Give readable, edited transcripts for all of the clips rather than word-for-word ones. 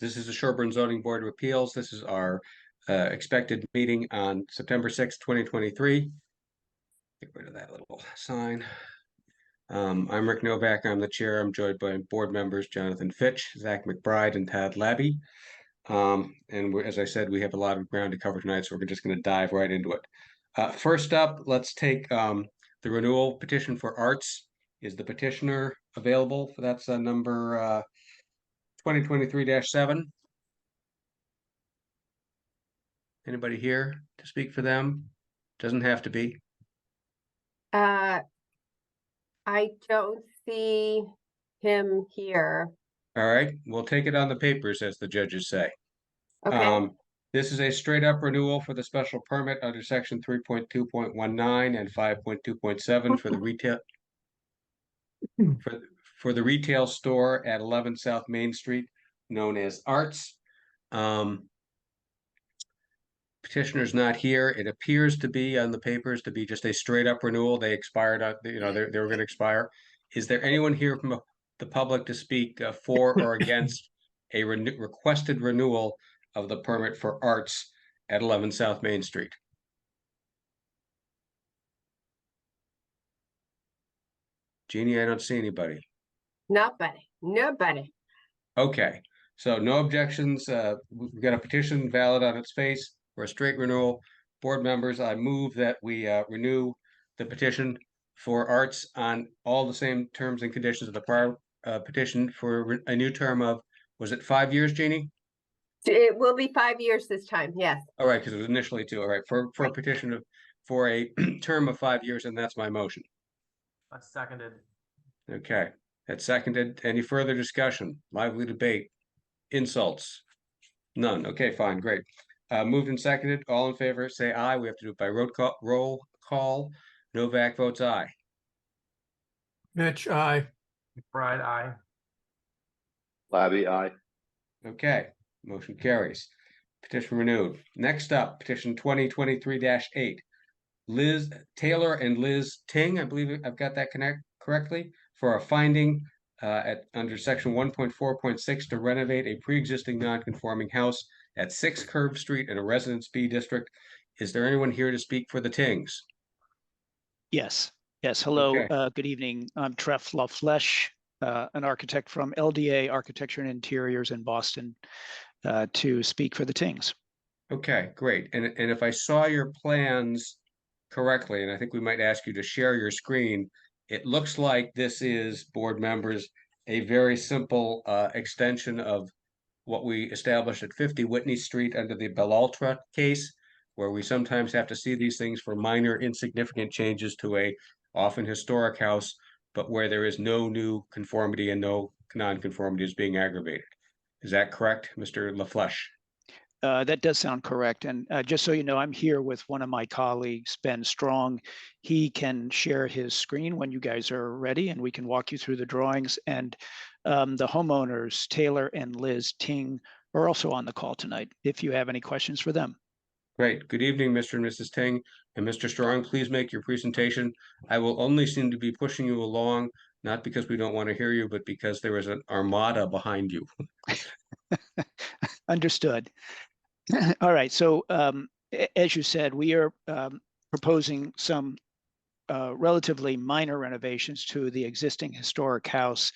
This is the Sherborn Zoning Board of Appeals. This is our expected meeting on September 6th, 2023. Get rid of that little sign. I'm Rick Novak. I'm the chair. I'm joined by board members Jonathan Fitch, Zach McBride, and Todd Labby. As I said, we have a lot of ground to cover tonight, so we're just going to dive right into it. First up, let's take the renewal petition for arts. Is the petitioner available? That's number 2023-7. Anybody here to speak for them? Doesn't have to be. I don't see him here. All right, we'll take it on the papers, as the judges say. Okay. This is a straight up renewal for the special permit under section 3.2.19 and 5.2.7 for the retail for the retail store at 11 South Main Street, known as Arts. Petitioner's not here. It appears to be on the papers to be just a straight up renewal. They expired, they were going to expire. Is there anyone here from the public to speak for or against a requested renewal of the permit for arts at 11 South Main Street? Jeannie, I don't see anybody. Nobody. Okay, so no objections. We've got a petition valid on its face for a straight renewal. Board members, I move that we renew the petition for arts on all the same terms and conditions of the prior petition for a new term of, was it 5 years, Jeannie? It will be 5 years this time, yes. All right, because it was initially 2. All right, for a petition for a term of 5 years, and that's my motion. That's seconded. Okay, that's seconded. Any further discussion? Lively debate? Insults? None. Okay, fine, great. Moved and seconded. All in favor, say aye. We have to do it by roll call. Novak votes aye. Mitch, aye. McBride, aye. Labby, aye. Okay, motion carries. Petition renewed. Next up, petition 2023-8. Liz Taylor and Liz Ting, I believe I've got that correctly, for a finding under section 1.4.6 to renovate a pre-existing non-conforming house at 6 Curve Street in a Residence B district. Is there anyone here to speak for the Tings? Yes. Hello. Okay. Good evening. I'm Treff LaFleche, an architect from LDA Architecture and Interiors in Boston, to speak for the Tings. Okay, great. And if I saw your plans correctly, and I think we might ask you to share your screen, it looks like this is, board members, a very simple extension of what we established at 50 Whitney Street under the Bellaltra case, where we sometimes have to see these things for minor insignificant changes to a often historic house, but where there is no new conformity and no non-conformity is being aggravated. Is that correct, Mr. LaFleche? That does sound correct. And just so you know, I'm here with one of my colleagues, Ben Strong. He can share his screen when you guys are ready, and we can walk you through the drawings. And the homeowners, Taylor and Liz Ting, are also on the call tonight, if you have any questions for them. Great. Good evening, Mr. and Mrs. Ting. And Mr. Strong, please make your presentation. I will only seem to be pushing you along, not because we don't want to hear you, but because there is an armada behind you. Understood. All right. So as you said, we are proposing some relatively minor renovations to the existing historic house.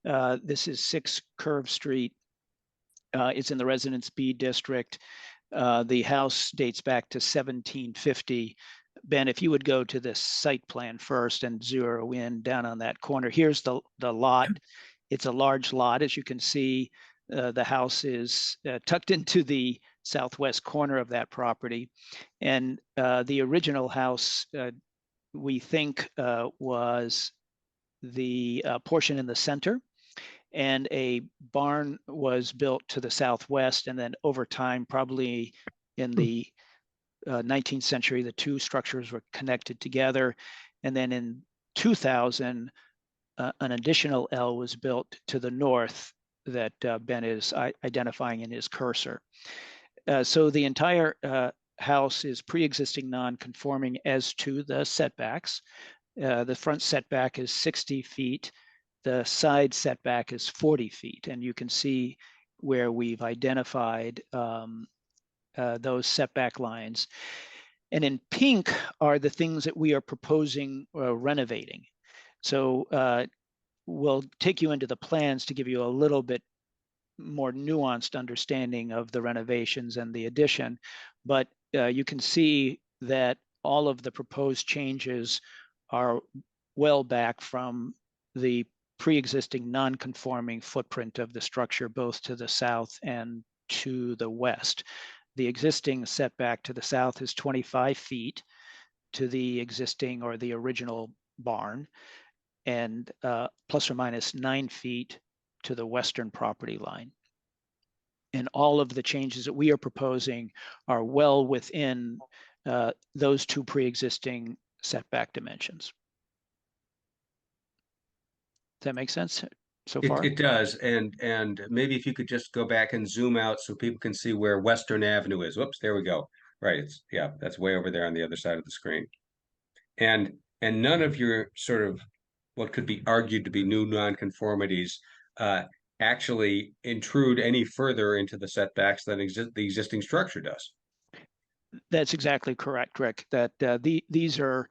This is 6 Curve Street. It's in the Residence B district. The house dates back to 1750. Ben, if you would go to this site plan first and zero in down on that corner. Here's the lot. It's a large lot. As you can see, the house is tucked into the southwest corner of that property. And the original house, we think, was the portion in the center. And a barn was built to the southwest. And then over time, probably in the 19th century, the two structures were connected together. And then in 2000, an additional L was built to the north that Ben is identifying in his cursor. So the entire house is pre-existing non-conforming as to the setbacks. The front setback is 60 feet. The side setback is 40 feet. And you can see where we've identified those setback lines. And in pink are the things that we are proposing renovating. So we'll take you into the plans to give you a little bit more nuanced understanding of the renovations and the addition. But you can see that all of the proposed changes are well back from the pre-existing non-conforming footprint of the structure, both to the south and to the west. The existing setback to the south is 25 feet to the existing or the original barn, and plus or minus 9 feet to the western property line. And all of the changes that we are proposing are well within those two pre-existing setback dimensions. Does that make sense so far? It does, and maybe if you could just go back and zoom out so people can see where Western Avenue is. Whoops, there we go. Right, it's yeah, that's way over there on the other side of the screen. And none of your sort of what could be argued to be new nonconformities actually intrude any further into the setbacks than the existing structure does. That's exactly correct, Rick. That these are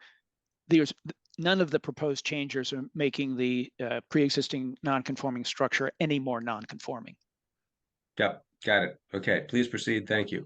none of the proposed changes are making the pre-existing non-conforming structure any more non-conforming. Yep, got it. Okay, please proceed. Thank you.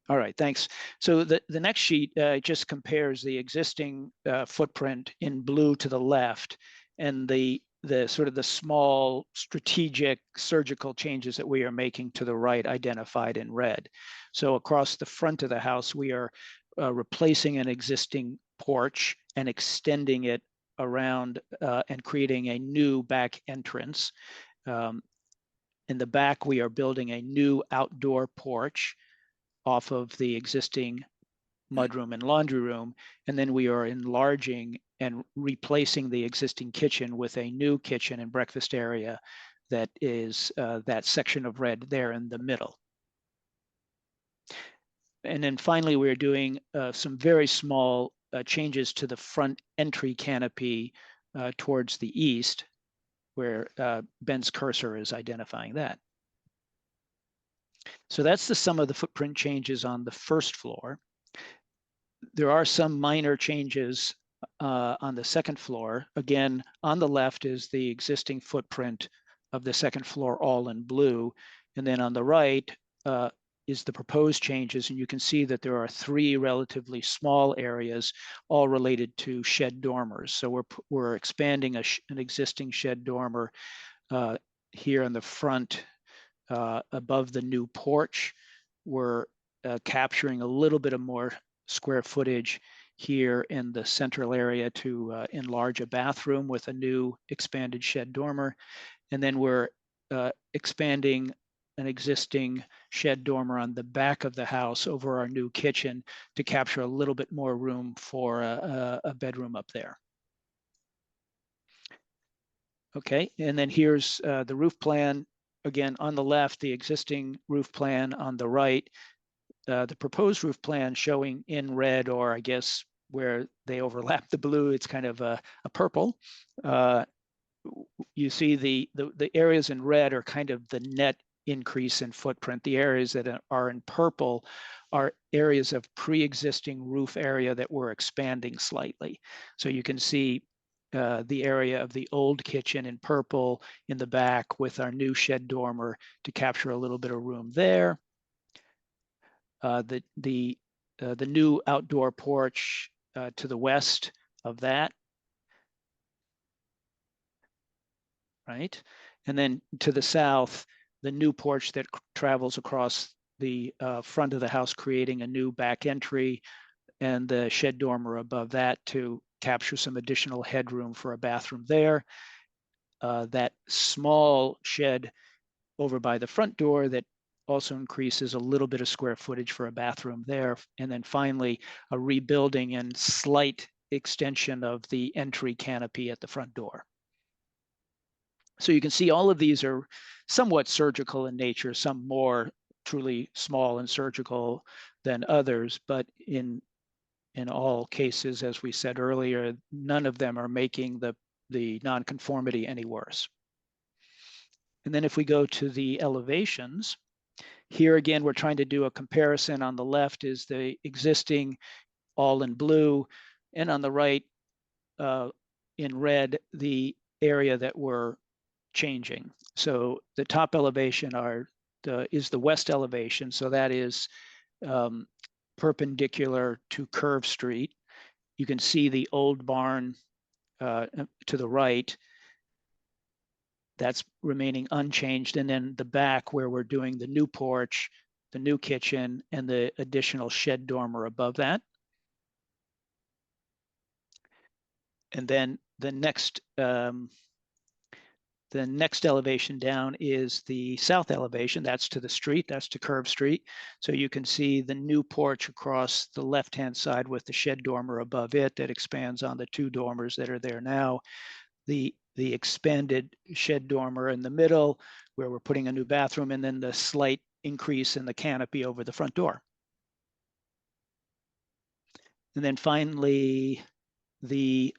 All right, thanks. So the next sheet just compares the existing footprint in blue to the left and the sort of the small strategic surgical changes that we are making to the right identified in red. So across the front of the house, we are replacing an existing porch and extending it around and creating a new back entrance. In the back, we are building a new outdoor porch off of the existing mudroom and laundry room, and then we are enlarging and replacing the existing kitchen with a new kitchen and breakfast area that is that section of red there in the middle. And then finally, we're doing some very small changes to the front entry canopy towards the east, where Ben's cursor is identifying that. So that's the sum of the footprint changes on the first floor. There are some minor changes on the second floor. Again, on the left is the existing footprint of the second floor, all in blue. And then on the right is the proposed changes. And you can see that there are 3 relatively small areas, all related to shed dormers. So we're expanding an existing shed dormer here in the front above the new porch. We're capturing a little bit of more square footage here in the central area to enlarge a bathroom with a new expanded shed dormer. And then we're expanding an existing shed dormer on the back of the house over our new kitchen to capture a little bit more room for a bedroom up there. Okay, and then here's the roof plan. Again, on the left, the existing roof plan. On the right, the proposed roof plan showing in red, or I guess where they overlap the blue, it's kind of a purple. You see the areas in red are kind of the net increase in footprint. The areas that are in purple are areas of pre-existing roof area that we're expanding slightly. So you can see the area of the old kitchen in purple in the back with our new shed dormer to capture a little bit of room there. The new outdoor porch to the west of that, right? And then to the south, the new porch that travels across the front of the house, creating a new back entry, and the shed dormer above that to capture some additional headroom for a bathroom there. That small shed over by the front door that also increases a little bit of square footage for a bathroom there. And then finally, a rebuilding and slight extension of the entry canopy at the front door. So you can see all of these are somewhat surgical in nature, some more truly small and surgical than others, but in all cases, as we said earlier, none of them are making the nonconformity any worse. And then if we go to the elevations, here again, we're trying to do a comparison. On the left is the existing all in blue, and on the right in red, the area that we're changing. So the top elevation is the west elevation. So that is perpendicular to Curve Street. You can see the old barn to the right. That's remaining unchanged. And then the back where we're doing the new porch, the new kitchen, and the additional shed dormer above that. And then the next elevation down is the south elevation. That's to the street, that's to Curve Street. So you can see the new porch across the left-hand side with the shed dormer above it that expands on the 2 dormers that are there now. The expanded shed dormer in the middle where we're putting a new bathroom, and then the slight increase in the canopy over the front door. And then finally, the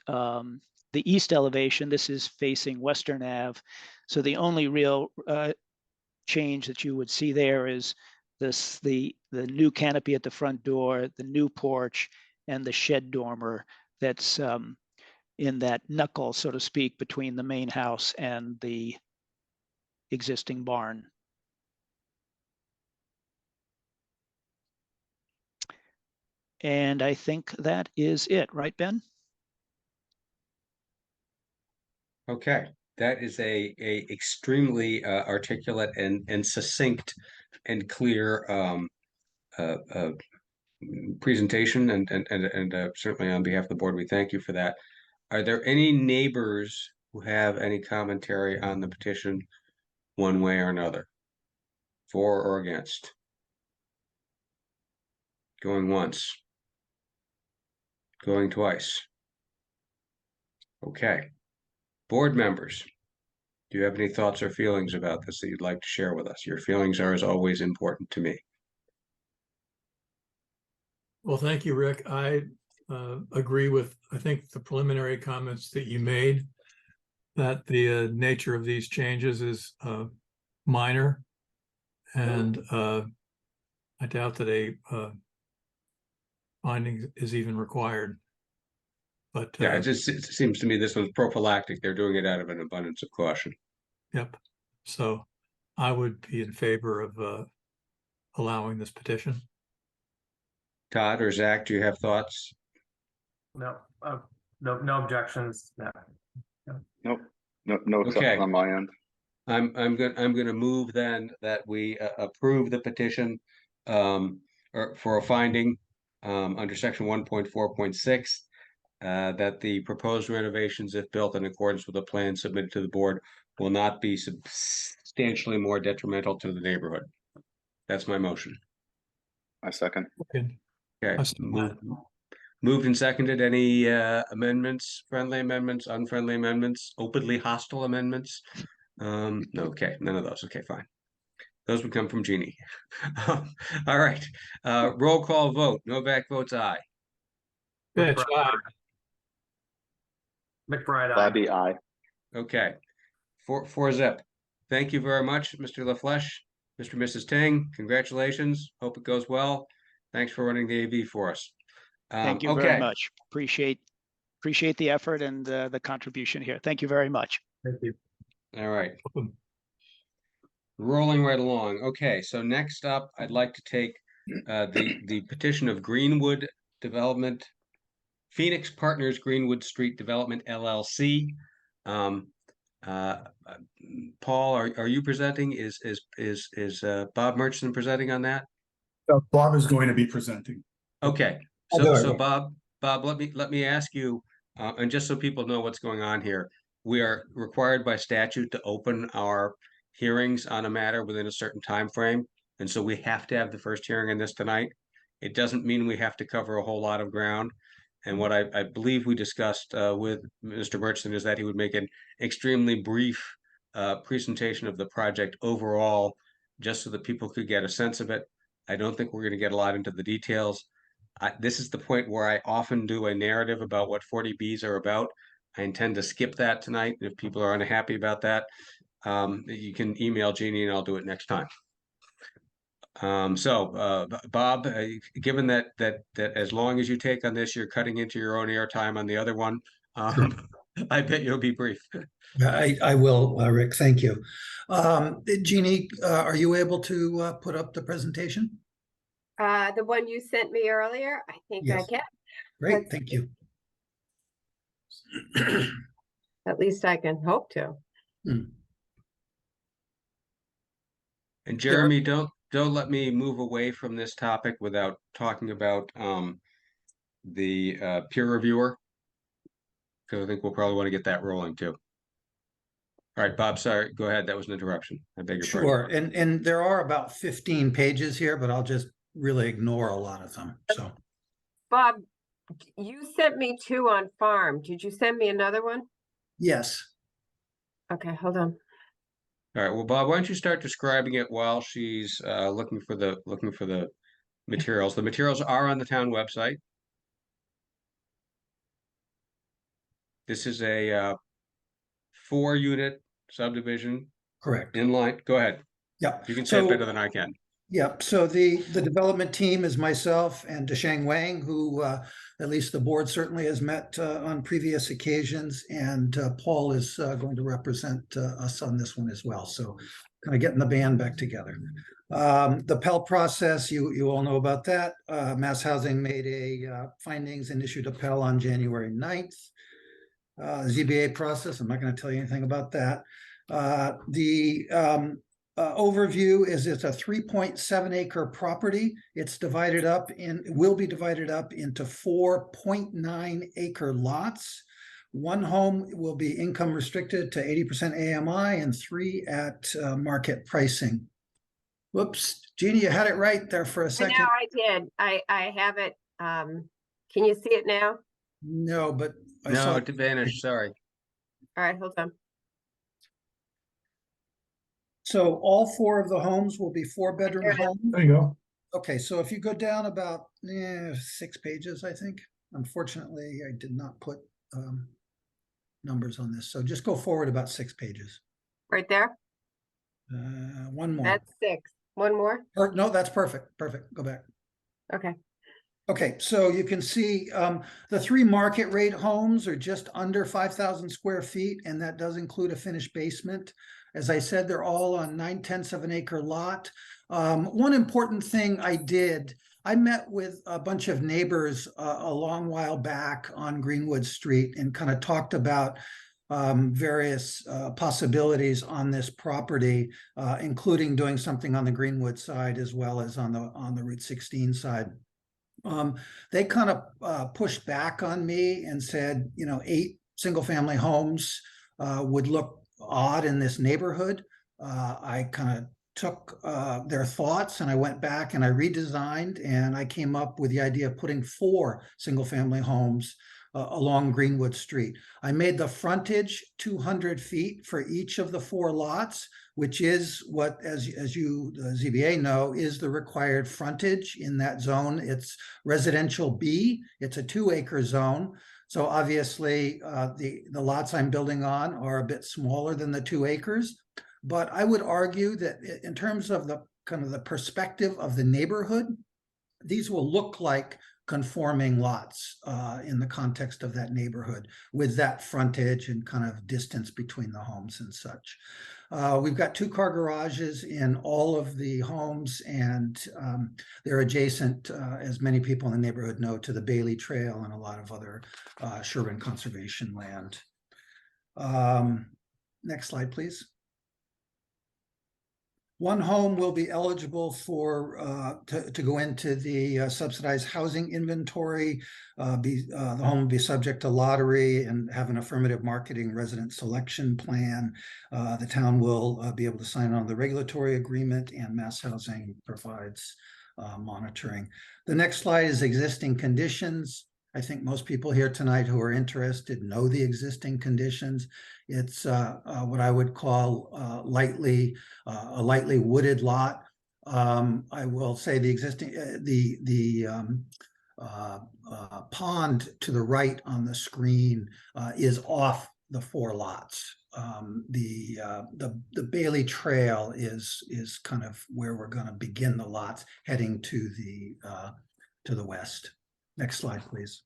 east elevation, this is facing Western Ave. So the only real change that you would see there is the new canopy at the front door, the new porch, and the shed dormer that's in that knuckle, so to speak, between the main house and the existing barn. And I think that is it, right, Ben? Okay, that is a extremely articulate and succinct and clear presentation, and certainly on behalf of the board, we thank you for that. Are there any neighbors who have any commentary on the petition one way or another? For or against? Going once? Going twice? Okay. Board members, do you have any thoughts or feelings about this that you'd like to share with us? Your feelings are, as always, important to me. Well, thank you, Rick. I agree with, I think, the preliminary comments that you made, that the nature of these changes is minor, and I doubt that a finding is even required. But Yeah, it seems to me this one's prophylactic. They're doing it out of an abundance of caution. Yep. So I would be in favor of allowing this petition. Todd or Zach, do you have thoughts? No, no objections. No. Nope. No Okay. exception on my end. I'm gonna move then that we approve the petition or for a finding under section 1.4.6 that the proposed renovations, if built in accordance with the plan submitted to the board, will not be substantially more detrimental to the neighborhood. That's my motion. I second. Okay. Okay, I second that. moved and seconded. Any amendments, friendly amendments, unfriendly amendments, openly hostile amendments? No, okay, none of those. Okay, fine. Those would come from Jeannie. All right. Roll call vote. Novak votes aye. Pitch, aye. McBride, aye. Bobby, aye. Okay. Four zip. Thank you very much, Mr. LaFleche. Mr. and Mrs. Ting, congratulations. Hope it goes well. Thanks for running the AV for us. Thank you very much. Appreciate the effort and the contribution here. Thank you very much. Thank you. All right. Welcome. Rolling right along. Okay, so next up, I'd like to take the petition of Greenwood Development, Phoenix Partners Greenwood Street Development LLC. Paul, are you presenting? Is Bob Murchison presenting on that? Bob is going to be presenting. Okay, so Bob, let me ask you, and just so people know what's going on here, we are required by statute to open our hearings on a matter within a certain time frame, and so we have to have the first hearing on this tonight. It doesn't mean we have to cover a whole lot of ground. And what I believe we discussed with Mr. Murchison is that he would make an extremely brief presentation of the project overall, just so that people could get a sense of it. I don't think we're going to get a lot into the details. This is the point where I often do a narrative about what 40Bs are about. I intend to skip that tonight if people are unhappy about that. you can email Jeannie and I'll do it next time. Bob, given that as long as you take on this, you're cutting into your own airtime on the other one. I bet you'll be brief. I will, Rick, thank you. Jeannie, are you able to put up the presentation? The one you sent me earlier, I think I Yes. can. Great, thank you. At least I can hope to. And Jeremy, don't let me move away from this topic without talking about the peer reviewer, because I think we'll probably want to get that rolling too. All right, Bob, sorry, go ahead. That was an interruption. I beg your pardon. Sure, and there are about 15 pages here, but I'll just really ignore a lot of them, so. Bob, you sent me 2 on farm. Did you send me another one? Yes, Okay, hold on. All right, well, Bob, why don't you start describing it while she's looking for the materials. The materials are on the town website. This is a 4-unit subdivision correct. in line. Go ahead. Yeah. You can say it better than I can. Yeah, so the development team is myself and Deshang Wang, who at least the board certainly has met on previous occasions, and Paul is going to represent us on this one as well. So kind of getting the band back together. The Pell process, you all know about that. Mass Housing made a findings and issued a Pell on January 9th. ZBA process, I'm not going to tell you anything about that. The overview is it's a 3.7 acre property. It's divided up will be divided up into 4.9 acre lots. 1 home will be income restricted to 80% AMI and 3 at market pricing. Whoops, Jeannie, you had it right there for a second. I know I did. I have it. Can you see it now? No, but I No, saw it vanished. Sorry. All right, hold on. So all 4 of the homes will be 4-bedroom There it is. homes. There you go. Okay, so if you go down about 6 pages, I think. Unfortunately, I did not put numbers on this. So just go forward about 6 pages. Right there? 1 more. That's 6. 1 more? No, that's perfect. Perfect. Go back. Okay. Okay, so you can see the 3 market rate homes are just under 5,000 square feet, and that does include a finished basement. As I said, they're all on 9/10 of an acre lot. One important thing I met with a bunch of neighbors a long while back on Greenwood Street and kind of talked about various possibilities on this property, including doing something on the Greenwood side as well as on the Route 16 side. They kind of pushed back on me and said, 8 single-family homes would look odd in this neighborhood. I kind of took their thoughts and I went back and I redesigned and I came up with the idea of putting 4 single-family homes along Greenwood Street. I made the frontage 200 feet for each of the 4 lots, which is what, as you, the ZBA know, is the required frontage in that zone. It's residential B. It's a 2-acre zone. So obviously the lots I'm building on are a bit smaller than the 2 acres. But I would argue that in terms of the kind of the perspective of the neighborhood, these will look like conforming lots in the context of that neighborhood with that frontage and kind of distance between the homes and such. We've got 2-car garages in all of the homes, and they're adjacent, as many people in the neighborhood know, to the Bailey Trail and a lot of other Sherborn conservation land. Next slide, please. 1 home will be eligible for to go into the subsidized housing inventory. The home will be subject to lottery and have an affirmative marketing resident selection plan. The town will be able to sign on the regulatory agreement, and Mass Housing provides monitoring. The next slide is existing conditions. I think most people here tonight who are interested know the existing conditions. It's what I would call a lightly wooded lot. I will say the existing pond to the right on the screen is off the 4 lots. The Bailey Trail is kind of where we're going to begin the lots heading to the west. Next slide, please.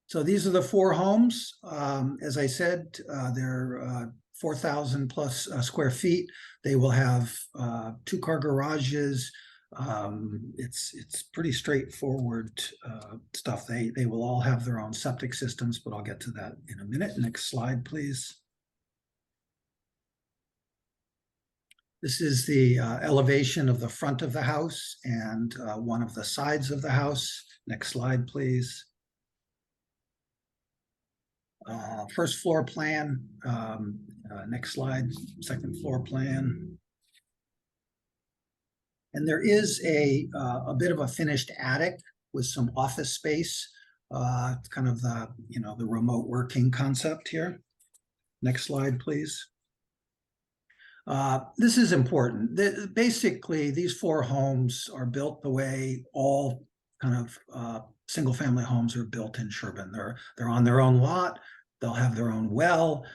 So these are the 4 homes. As I said, they're 4,000 plus square feet. They will have 2-car garages. It's pretty straightforward stuff. They will all have their own septic systems, but I'll get to that in a minute. Next slide, please. This is the elevation of the front of the house and one of the sides of the house. Next slide, please. First floor plan. Next slide, second floor plan. And there is a bit of a finished attic with some office space. It's kind of the remote working concept here. Next slide, please. This is important. Basically, these 4 homes are built the way all kind of single family homes are built in Sherborn. They're on their own lot. They'll have their own well.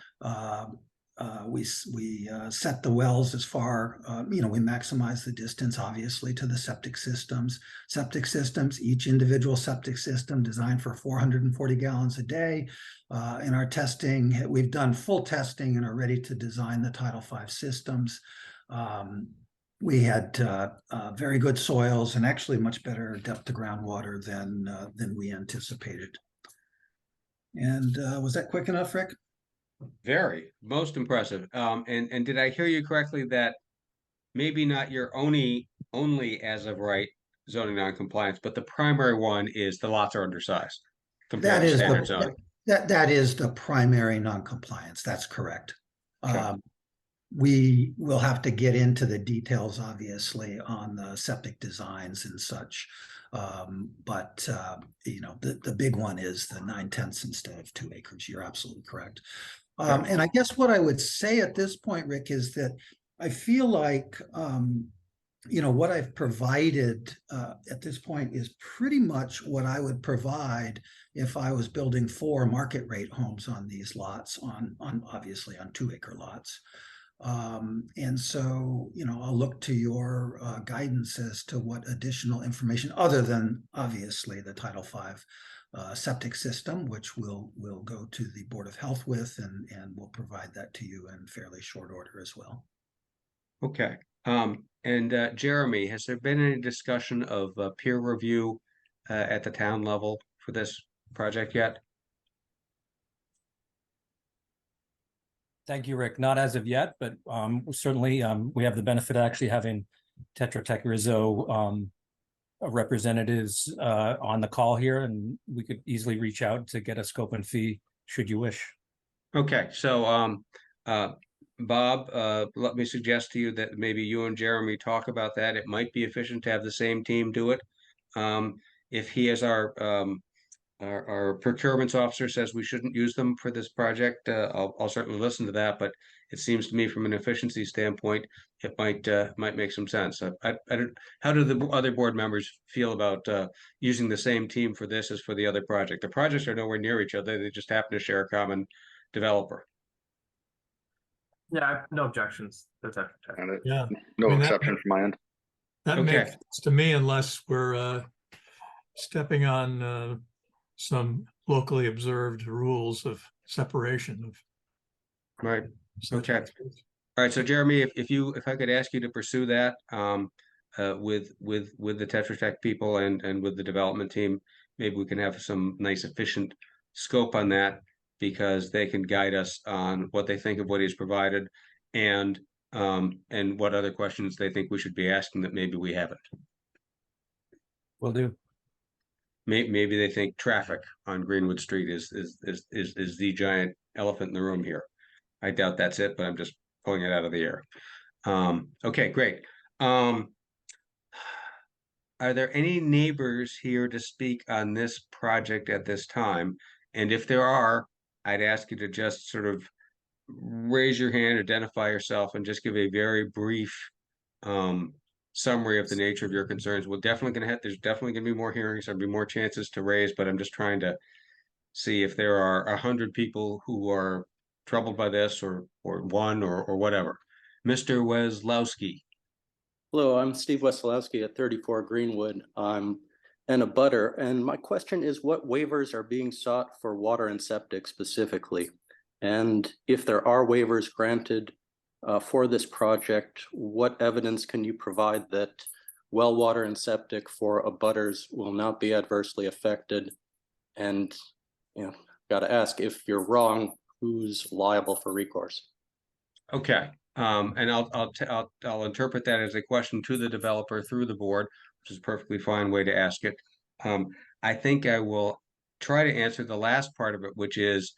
We set the wells as far, we maximize the distance, obviously, to the septic systems. Each individual septic system designed for 440 gallons a day. In our testing, we've done full testing and are ready to design the Title V systems. We had very good soils and actually much better depth to groundwater than we anticipated. And was that quick enough, Rick? Very, most impressive. And did I hear you correctly that maybe not your only as of right zoning non-compliance, but the primary one is the lots are undersized compared to standard zoning? That is the primary non-compliance. That's correct. Okay. We will have to get into the details, obviously, on the septic designs and such. But the big one is the 9/10 instead of 2 acres. You're absolutely correct. And I guess what I would say at this point, Rick, is that I feel like, what I've provided at this point is pretty much what I would provide if I was building 4 market rate homes on these lots, obviously on 2-acre lots. And so, I'll look to your guidance as to what additional information, other than obviously the Title V septic system, which we'll go to the Board of Health with, and we'll provide that to you in fairly short order as well. Okay. And Jeremy, has there been any discussion of peer review at the town level for this project yet? Thank you, Rick. Not as of yet, but certainly we have the benefit of actually having Tetra Tech Rizzo representatives on the call here, and we could easily reach out to get a scope and fee should you wish. Okay, so Bob, let me suggest to you that maybe you and Jeremy talk about that. It might be efficient to have the same team do it. If he as our procurement officer says we shouldn't use them for this project, I'll certainly listen to that. But it seems to me, from an efficiency standpoint, it might make some sense. How do the other board members feel about using the same team for this as for the other project? The projects are nowhere near each other; they just happen to share a common developer. Yeah, I have no objections. That's it. And Yeah. no I mean, exception from my end. That Okay. makes sense to me, unless we're stepping on some locally observed rules of separation of. Right. Okay. subjects. All right. So Jeremy, if I could ask you to pursue that with the Tetra Tech people and with the development team, maybe we can have some nice efficient scope on that, because they can guide us on what they think of what he's provided and what other questions they think we should be asking that maybe we haven't. Will do. Maybe they think traffic on Greenwood Street is the giant elephant in the room here. I doubt that's it, but I'm just pulling it out of the air. Okay, great. Are there any neighbors here to speak on this project at this time? And if there are, I'd ask you to just sort of raise your hand, identify yourself, and just give a very brief summary of the nature of your concerns. There's definitely gonna be more hearings, there'll be more chances to raise, but I'm just trying to see if there are 100 people who are troubled by this, or one, or whatever. Mr. Weslowski. Hello, I'm Steve Wesolowski at 34 Greenwood. I'm an abutter, and my question is what waivers are being sought for water and septic specifically? And if there are waivers granted for this project, what evidence can you provide that well water and septic for abutters will not be adversely affected? And, got to ask, if you're wrong, who's liable for recourse? Okay, and I'll interpret that as a question to the developer through the board, which is a perfectly fine way to ask it. I think I will try to answer the last part of it, which is,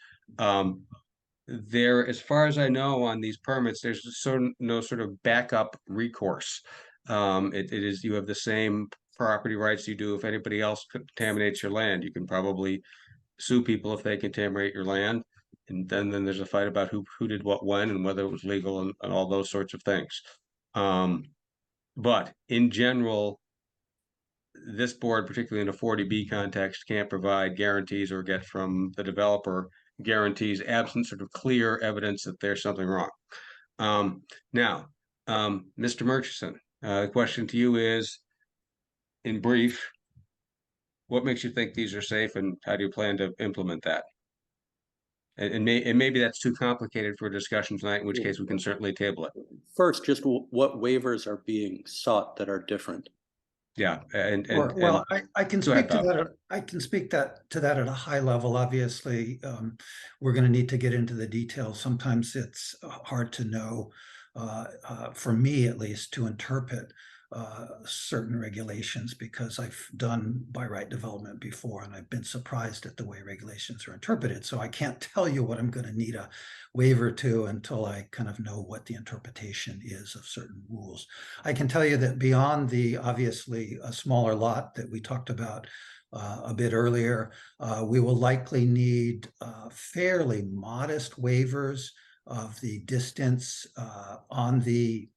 there, as far as I know, on these permits, there's no sort of backup recourse. It is, you have the same property rights you do if anybody else contaminates your land. You can probably sue people if they contaminate your land. And then there's a fight about who did what when and whether it was legal, and all those sorts of things. But in general, this board, particularly in a 40B context, can't provide guarantees or get from the developer guarantees absent sort of clear evidence that there's something wrong. Now, Mr. Murchison, the question to you is, in brief, what makes you think these are safe, and how do you plan to implement that? And maybe that's too complicated for a discussion tonight, in which case we can certainly table it. First, just what waivers are being sought that are different? Yeah, Well, I can Go ahead, speak to Bob. that. I can speak to that at a high level. Obviously, we're going to need to get into the details. Sometimes it's hard to know, for me at least, to interpret certain regulations, because I've done by right development before, and I've been surprised at the way regulations are interpreted. So I can't tell you what I'm going to need a waiver to until I kind of know what the interpretation is of certain rules. I can tell you that beyond the obviously a smaller lot that we talked about a bit earlier, we will likely need fairly modest waivers of the distance on the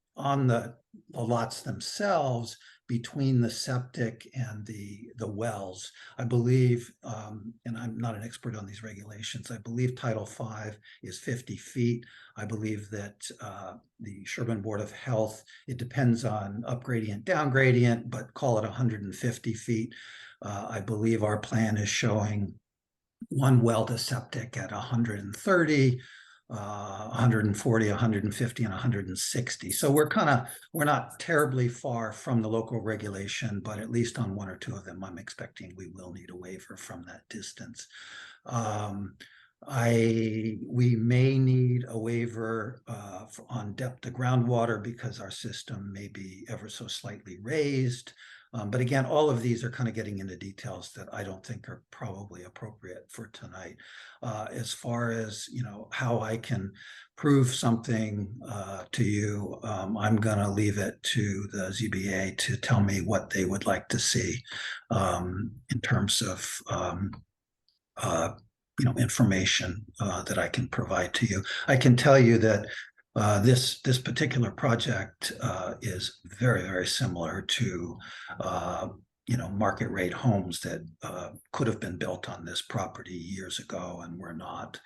lots themselves between the septic and the wells. I believe, and I'm not an expert on these regulations, I believe Title V is 50 feet. I believe that the Sherborn Board of Health, it depends on up gradient, down gradient, but call it 150 feet. I believe our plan is showing one well to septic at 130, 140, 150, and 160. So we're not terribly far from the local regulation, but at least on one or two of them, I'm expecting we will need a waiver from that distance. We may need a waiver on depth of groundwater because our system may be ever so slightly raised. But again, all of these are kind of getting into details that I don't think are probably appropriate for tonight. As far as, how I can prove something to you, I'm going to leave it to the ZBA to tell me what they would like to see in terms of information that I can provide to you. I can tell you that this particular project is very, very similar to market rate homes that could have been built on this property years ago and were not.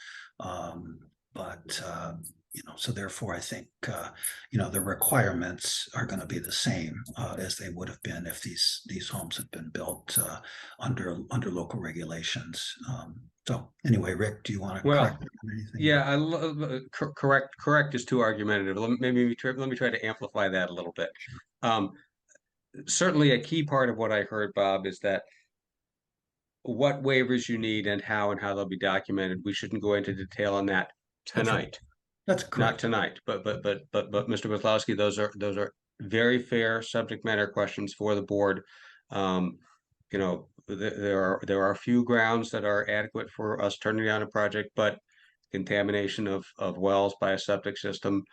So therefore, I think the requirements are going to be the same as they would have been if these homes had been built under local regulations. So anyway, Rick, do you want to correct anything? Yeah, correct is too argumentative. Let me try to amplify that a little bit. Certainly, a key part of what I heard, Bob, is that what waivers you need and how they'll be documented. We shouldn't go into detail on that tonight. That's correct. Not tonight, but Mr. Weslowski, those are very fair subject matter questions for the board. There are a few grounds that are adequate for us turning down a project, but contamination of wells by a septic system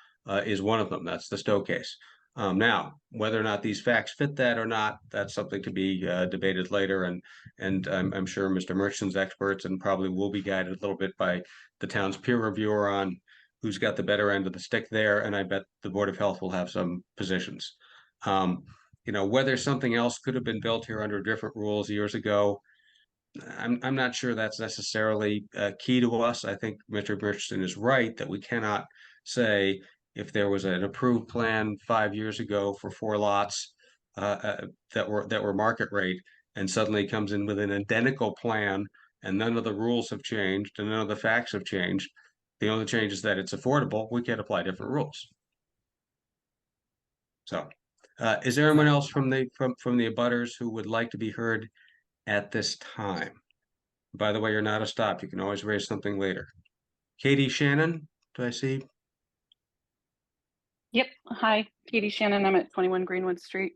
is one of them. That's the Stowe case. Now, whether or not these facts fit that or not, that's something to be debated later. And I'm sure Mr. Murchison's experts, and probably will be guided a little bit by the town's peer reviewer on who's got the better end of the stick there. And I bet the Board of Health will have some positions. Whether something else could have been built here under different rules years ago, I'm not sure that's necessarily key to us. I think Mr. Richardson is right that we cannot say if there was an approved plan 5 years ago for 4 lots that were market rate, and suddenly comes in with an identical plan, and none of the rules have changed and none of the facts have changed. The only change is that it's affordable. We can't apply different rules. So, is there anyone else from the abutters who would like to be heard at this time? By the way, you're not a stop. You can always raise something later. Katie Shannon, do I see? Yep. Hi, Katie Shannon. I'm at 21 Greenwood Street.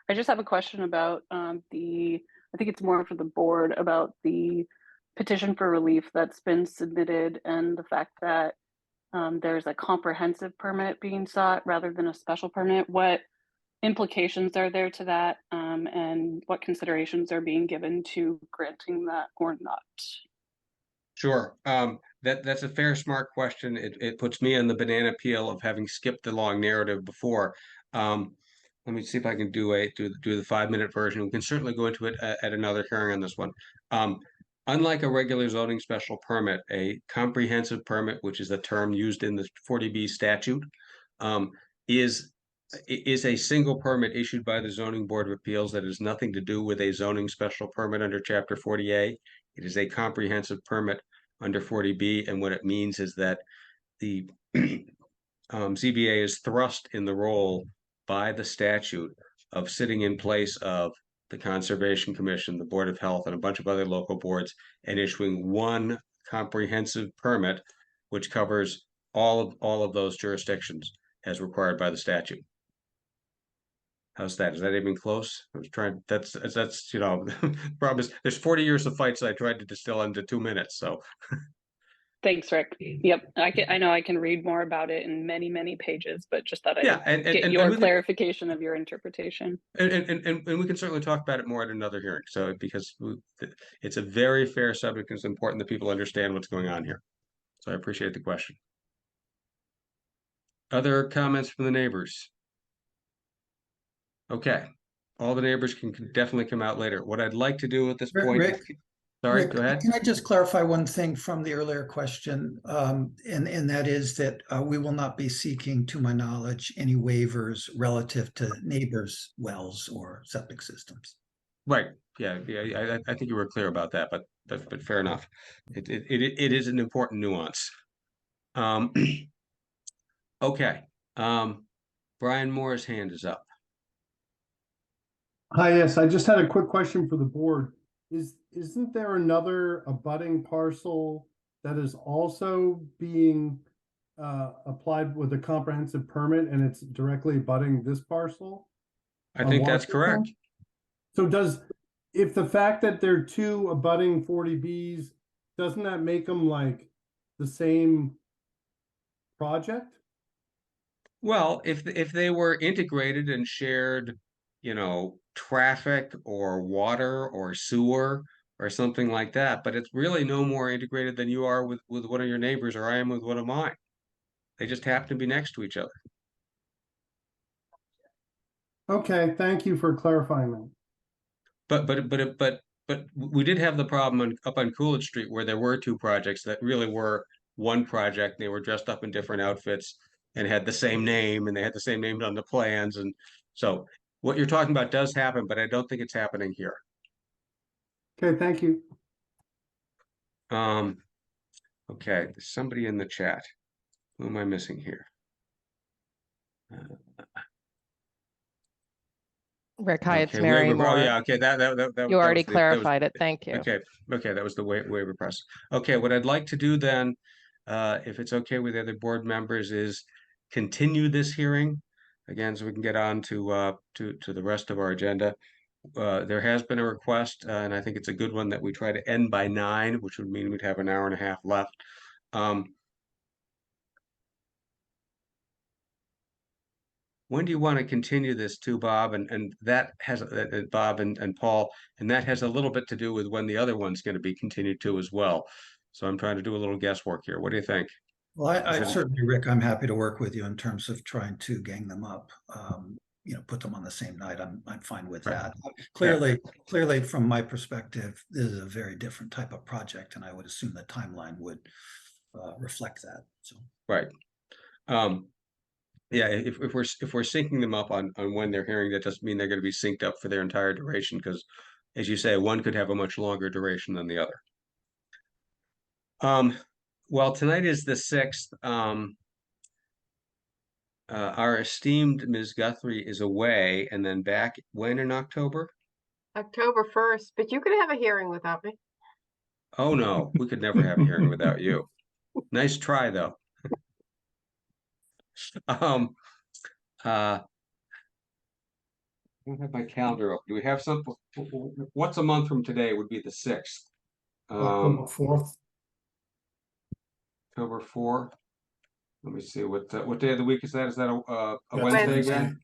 I just have a question about I think it's more for the board, about the petition for relief that's been submitted and the fact that there's a comprehensive permit being sought rather than a special permit. What implications are there to that, and what considerations are being given to granting that or not? Sure. That's a fair, smart question. It puts me on the banana peel of having skipped the long narrative before. Let me see if I can do the 5-minute version. We can certainly go into it at another hearing on this one. Unlike a regular zoning special permit, a comprehensive permit, which is the term used in the 40B statute, is a single permit issued by the Zoning Board of Appeals that has nothing to do with a zoning special permit under Chapter 40A. It is a comprehensive permit under 40B, and what it means is that the ZBA is thrust in the role by the statute of sitting in place of the Conservation Commission, the Board of Health, and a bunch of other local boards, and issuing one comprehensive permit which covers all of those jurisdictions as required by the statute. How's that? Is that even close? I was trying. That's problem is there's 40 years of fights I tried to distill into 2 minutes. So Thanks, Rick. Yep, I know I can read more about it in many, many pages, but just thought I'd get your clarification of your interpretation. And we can certainly talk about it more at another hearing. So because it's a very fair subject, it's important that people understand what's going on here. So I appreciate the question. Other comments from the neighbors? Okay, all the neighbors can definitely come out later. What I'd like to do at this point. Rick, Sorry, Rick, go ahead. Can I just clarify one thing from the earlier question? And that is that we will not be seeking, to my knowledge, any waivers relative to neighbors' wells or septic systems. Right. Yeah. I think you were clear about that, but fair enough. It is an important nuance. Okay. Brian Moore's hand is up. Hi, yes, I just had a quick question for the board. Isn't there another abutting parcel that is also being applied with a comprehensive permit, and it's directly abutting this parcel? I think that's correct. So if the fact that there are two abutting 40Bs, doesn't that make them like the same project? Well, if they were integrated and shared, traffic or water or sewer or something like that, but it's really no more integrated than you are with one of your neighbors or I am with one of mine. They just happen to be next to each other. Okay, thank you for clarifying that. But we did have the problem up on Coolidge Street where there were two projects that really were one project. They were dressed up in different outfits and had the same name, and they had the same name on the plans. And so what you're talking about does happen, but I don't think it's happening here. Okay, thank you. Okay, there's somebody in the chat. Who am I missing here? Rick, hi, it's Mary Moore. Oh, yeah, okay, that you already clarified it. Thank you. Okay, that was the waiver process. Okay, what I'd like to do then, if it's okay with the other board members, is continue this hearing again, so we can get on to the rest of our agenda. There has been a request, and I think it's a good one, that we try to end by 9, which would mean we'd have an hour and a half left. When do you want to continue this to, Bob? And that has Bob and Paul, and that has a little bit to do with when the other one's going to be continued to as well. So I'm trying to do a little guesswork here. What do you think? Well, I certainly, Rick, I'm happy to work with you in terms of trying to gang them up. put them on the same night, I'm fine with Right. that. Clearly, from my perspective, this is a very different type of project, and I would assume the timeline would reflect that, so. Right. Yeah, if we're syncing them up on when they're hearing, that doesn't mean they're going to be synced up for their entire duration, because as you say, one could have a much longer duration than the other. Well, tonight is the 6th. Our esteemed Ms. Guthrie is away and then back when in October? October 1st, but you could have a hearing without me. Oh, no, we could never have a hearing without you. Nice try, though. I don't have my calendar up. Do we have something? What's a month from today would be the 6th? October 4th. October 4th. Let me see, what day of the week is that? Is that a That's Wednesday again?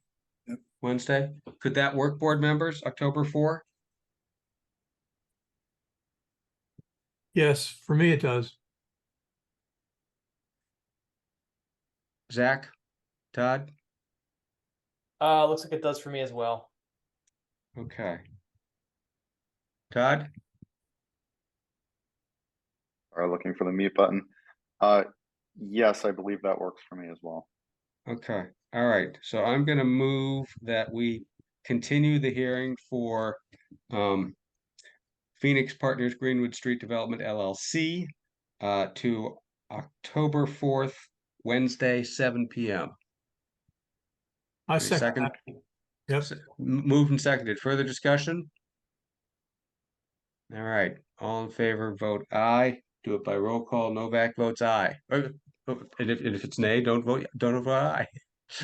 Yep. Wednesday? Could that work, board members? October 4th? Yes, for me, it does. Zach? Todd? Looks like it does for me as well. Okay. Todd? Are looking for the mute button. Yes, I believe that works for me as well. Okay, all right, so I'm gonna move that we continue the hearing for Phoenix Partners Greenwood Street Development LLC to October 4th, Wednesday, 7 p.m. I Any second that. Yep. Moved and seconded. Further discussion? All right, all in favor, vote aye. Do it by roll call. Novak votes aye. And if it's nay, don't vote aye.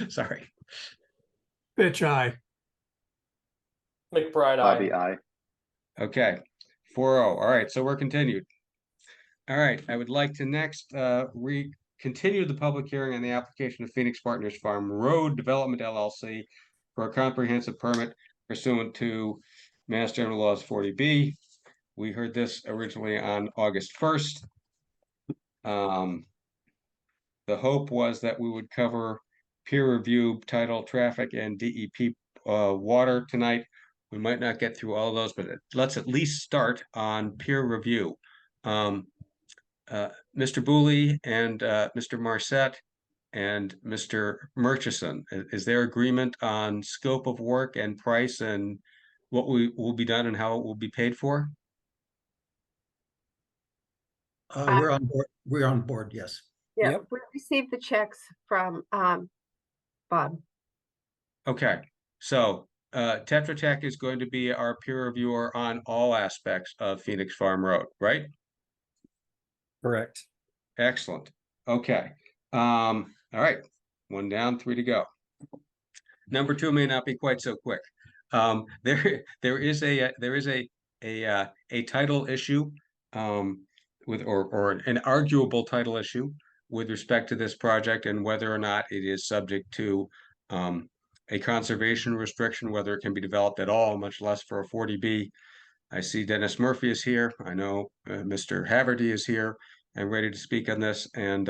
Sorry. Pitch aye. McBride, Bobby, aye. Okay, 4-0. All right, so we're continued. All right, I would like to next continue the public hearing on the application of Phoenix Partners Farm Road Development LLC for a comprehensive permit pursuant to Mass General Laws 40B. We heard this originally on August 1st. The hope was that we would cover peer review, title, traffic, and DEP water tonight. We might not get through all of those, but let's at least start on peer review. Mr. Booley and Mr. Marset and Mr. Murchison, is there agreement on scope of work and price and what will be done and how it will be paid for? We're on board. We're on board, yes. Yeah, Yep. we received the checks from Bob. Okay, so Tetra Tech is going to be our peer reviewer on all aspects of Phoenix Farm Road, right? Correct. Excellent. Okay. All right. 1 down, 3 to go. Number 2 may not be quite so quick. There is a title issue with or an arguable title issue with respect to this project and whether or not it is subject to a conservation restriction, whether it can be developed at all, much less for a 40B. I see Dennis Murphy is here. I know Mr. Haverty is here and ready to speak on this. And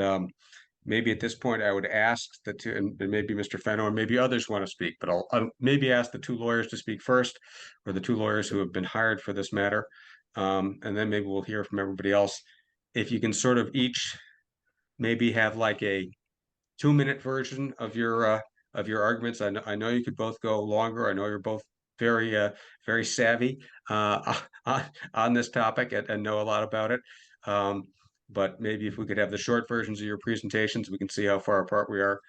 maybe at this point, I would ask the two, and maybe Mr. Fenno and maybe others want to speak, but I'll maybe ask the 2 lawyers to speak first, or the 2 lawyers who have been hired for this matter. And then maybe we'll hear from everybody else. If you can sort of each maybe have like a 2-minute version of your arguments. I know you could both go longer. I know you're both very savvy on this topic and know a lot about it. But maybe if we could have the short versions of your presentations, we can see how far apart we are.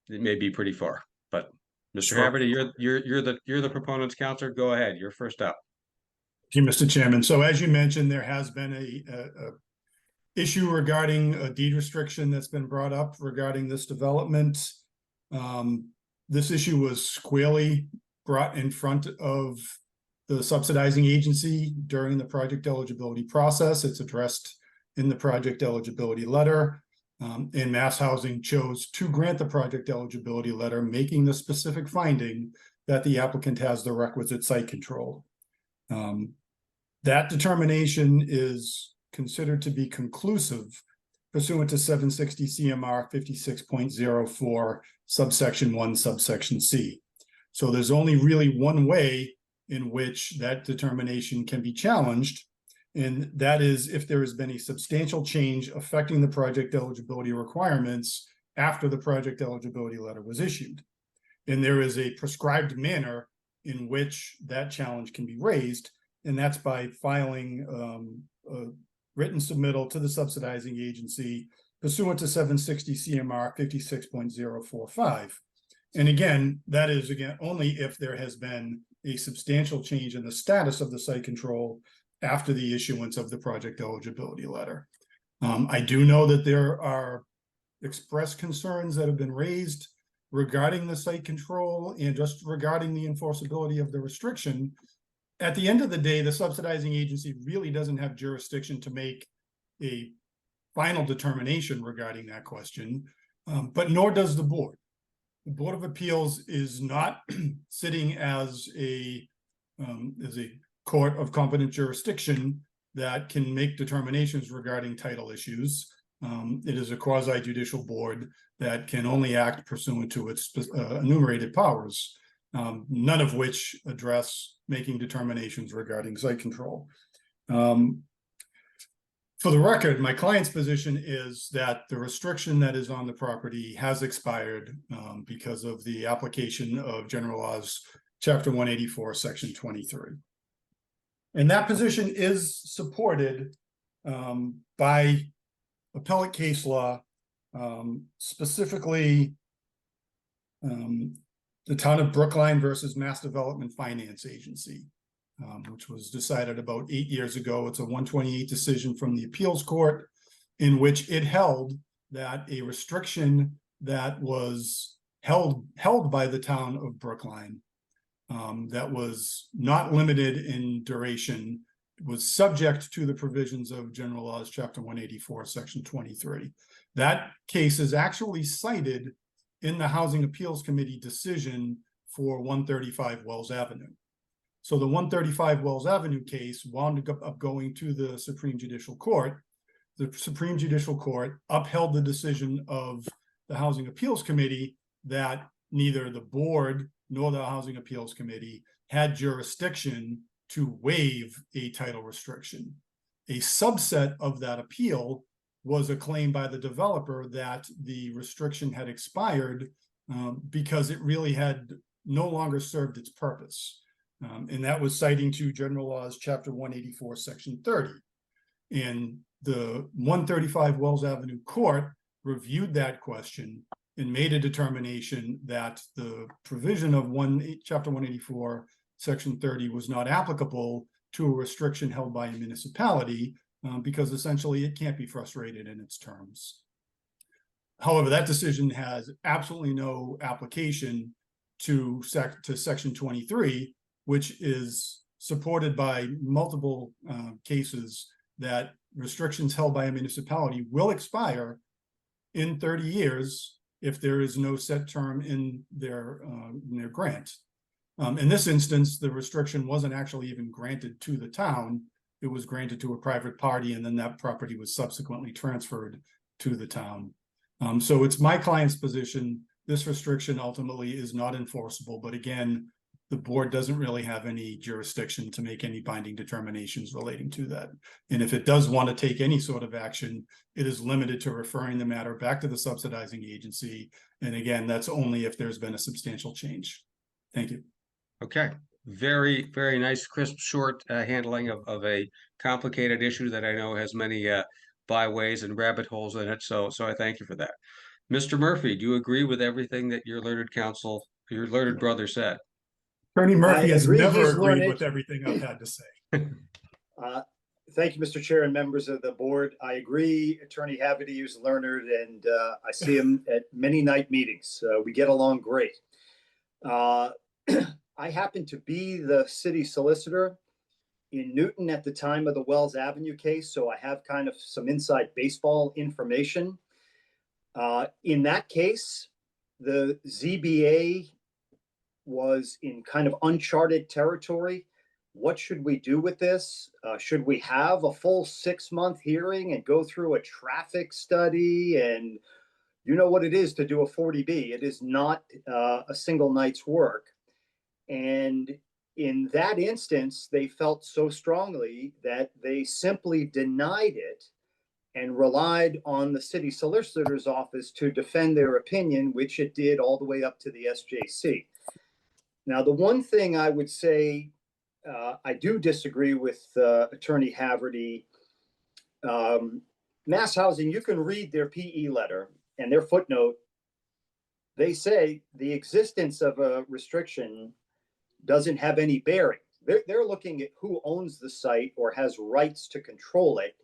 It may be pretty far. But Mr. Sure. Haverty, you're the proponent's counselor. Go ahead. You're first up. Thank you, Mr. Chairman. So as you mentioned, there has been a issue regarding a deed restriction that's been brought up regarding this development. This issue was squarely brought in front of the subsidizing agency during the project eligibility process. It's addressed in the project eligibility letter. And Mass Housing chose to grant the project eligibility letter, making the specific finding that the applicant has the requisite site control. That determination is considered to be conclusive pursuant to 760 CMR 56.04 subsection 1 subsection C. So there's only really one way in which that determination can be challenged. And that is if there has been a substantial change affecting the project eligibility requirements after the project eligibility letter was issued. And there is a prescribed manner in which that challenge can be raised, and that's by filing a written submittal to the subsidizing agency pursuant to 760 CMR 56.045. And again, that is only if there has been a substantial change in the status of the site control after the issuance of the project eligibility letter. I do know that there are express concerns that have been raised regarding the site control and just regarding the enforceability of the restriction. At the end of the day, the subsidizing agency really doesn't have jurisdiction to make a final determination regarding that question, but nor does the board. The Board of Appeals is not sitting as a court of competent jurisdiction that can make determinations regarding title issues. It is a quasi-judicial board that can only act pursuant to its enumerated powers, none of which address making determinations regarding site control. For the record, my client's position is that the restriction that is on the property has expired because of the application of General Laws, Chapter 184, Section 23. And that position is supported by appellate case law, specifically the town of Brookline versus Mass Development Finance Agency, which was decided about 8 years ago. It's a 128 decision from the appeals court in which it held that a restriction that was held by the town of Brookline that was not limited in duration was subject to the provisions of General Laws, Chapter 184, Section 23. That case is actually cited in the Housing Appeals Committee decision for 135 Wells Avenue. So the 135 Wells Avenue case wound up going to the Supreme Judicial Court. The Supreme Judicial Court upheld the decision of the Housing Appeals Committee that neither the board nor the Housing Appeals Committee had jurisdiction to waive a title restriction. A subset of that appeal was a claim by the developer that the restriction had expired because it really had no longer served its purpose. And that was citing to General Laws, Chapter 184, Section 30. And the 135 Wells Avenue Court reviewed that question and made a determination that the provision of Chapter 184, Section 30 was not applicable to a restriction held by a municipality because essentially it can't be frustrated in its terms. However, that decision has absolutely no application to Section 23, which is supported by multiple cases that restrictions held by a municipality will expire in 30 years if there is no set term in their grant. In this instance, the restriction wasn't actually even granted to the town. It was granted to a private party, and then that property was subsequently transferred to the town. So it's my client's position. This restriction ultimately is not enforceable, but again, the board doesn't really have any jurisdiction to make any binding determinations relating to that. And if it does want to take any sort of action, it is limited to referring the matter back to the subsidizing agency. And again, that's only if there's been a substantial change. Thank you. Okay, very, very nice, crisp, short handling of a complicated issue that I know has many byways and rabbit holes in it. So I thank you for that. Mr. Murphy, do you agree with everything that your learned brother said? Attorney Murphy has agree never he's agreed learned. with everything I've had to say. Thank you, Mr. Chair and members of the board. I agree. Attorney Haverty is learned, and I see him at many night meetings. We get along great. I happen to be the city solicitor in Newton at the time of the Wells Avenue case, so I have kind of some inside baseball information. In that case, the ZBA was in kind of uncharted territory. What should we do with this? Should we have a full 6-month hearing and go through a traffic study? And you know what it is to do a 40B. It is not a single night's work. And in that instance, they felt so strongly that they simply denied it and relied on the city solicitor's office to defend their opinion, which it did all the way up to the SJC. Now, the one thing I would say, I do disagree with Attorney Haverty. Mass Housing, you can read their PE letter and their footnote. They say the existence of a restriction doesn't have any bearing. They're looking at who owns the site or has rights to control it,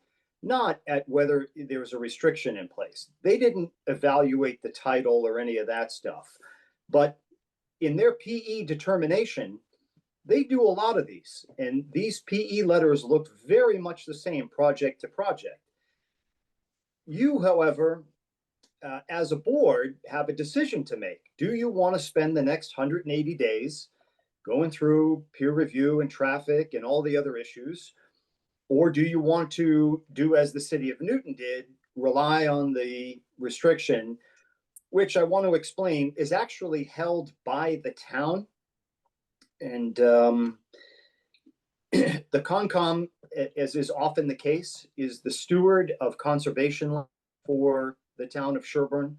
not at whether there's a restriction in place. They didn't evaluate the title or any of that stuff. But in their PE determination, they do a lot of these. And these PE letters look very much the same project to project. You, however, as a board, have a decision to make. Do you want to spend the next 180 days going through peer review and traffic and all the other issues? Or do you want to do as the city of Newton did, rely on the restriction, which I want to explain is actually held by the town? And the Concom, as is often the case, is the steward of conservation for the town of Sherborn.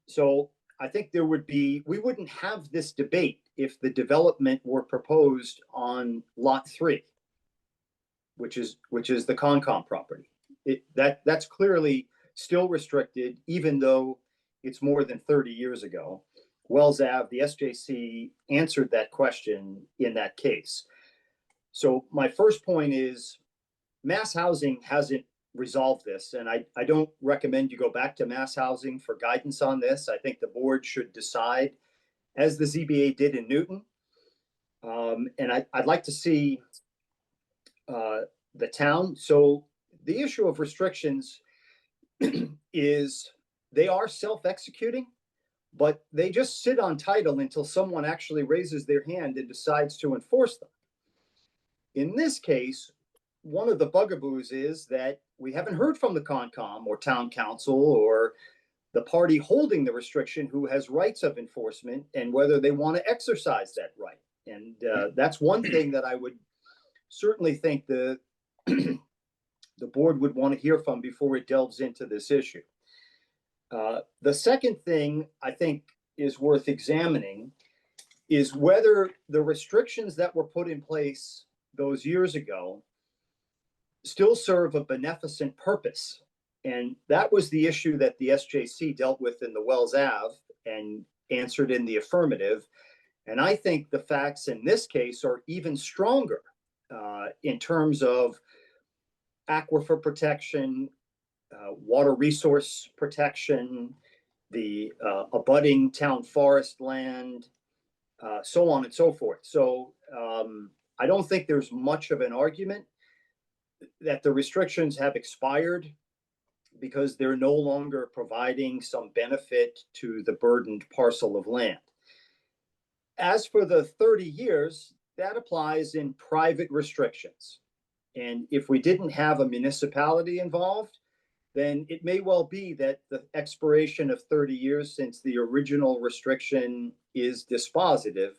So I think we wouldn't have this debate if the development were proposed on lot 3, which is the Concom property. That's clearly still restricted, even though it's more than 30 years ago. Wells Ave, the SJC answered that question in that case. So my first point is Mass Housing hasn't resolved this, and I don't recommend you go back to Mass Housing for guidance on this. I think the board should decide, as the ZBA did in Newton. And I'd like to see the town. So the issue of restrictions is they are self-executing, but they just sit on title until someone actually raises their hand and decides to enforce them. In this case, one of the bugaboos is that we haven't heard from the Concom or town council or the party holding the restriction who has rights of enforcement and whether they want to exercise that right. And that's one thing that I would certainly think the board would want to hear from before it delves into this issue. The second thing I think is worth examining is whether the restrictions that were put in place those years ago still serve a beneficent purpose. And that was the issue that the SJC dealt with in the Wells Ave and answered in the affirmative. And I think the facts in this case are even stronger in terms of aquifer protection, water resource protection, the abutting town forest land, so on and so forth. So I don't think there's much of an argument that the restrictions have expired because they're no longer providing some benefit to the burdened parcel of land. As for the 30 years, that applies in private restrictions. And if we didn't have a municipality involved, then it may well be that the expiration of 30 years since the original restriction is dispositive.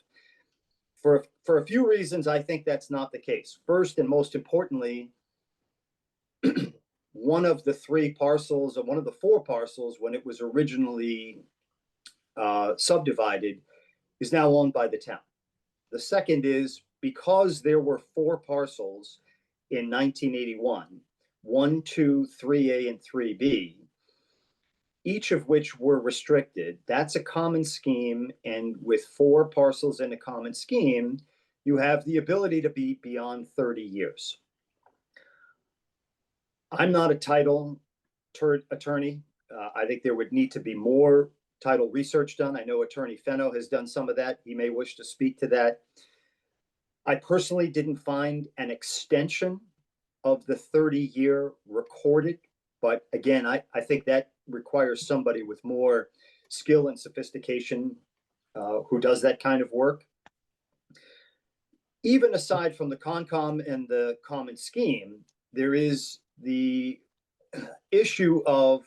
For a few reasons, I think that's not the case. First, and most importantly, one of the 3 parcels, or one of the 4 parcels when it was originally subdivided, is now owned by the town. The second is because there were 4 parcels in 1981, 1, 2, 3A, and 3B, each of which were restricted. That's a common scheme. And with 4 parcels in a common scheme, you have the ability to be beyond 30 years. I'm not a title attorney. I think there would need to be more title research done. I know Attorney Fenno has done some of that. He may wish to speak to that. I personally didn't find an extension of the 30-year recorded, but again, I think that requires somebody with more skill and sophistication who does that kind of work. Even aside from the Concom and the common scheme, there is the issue of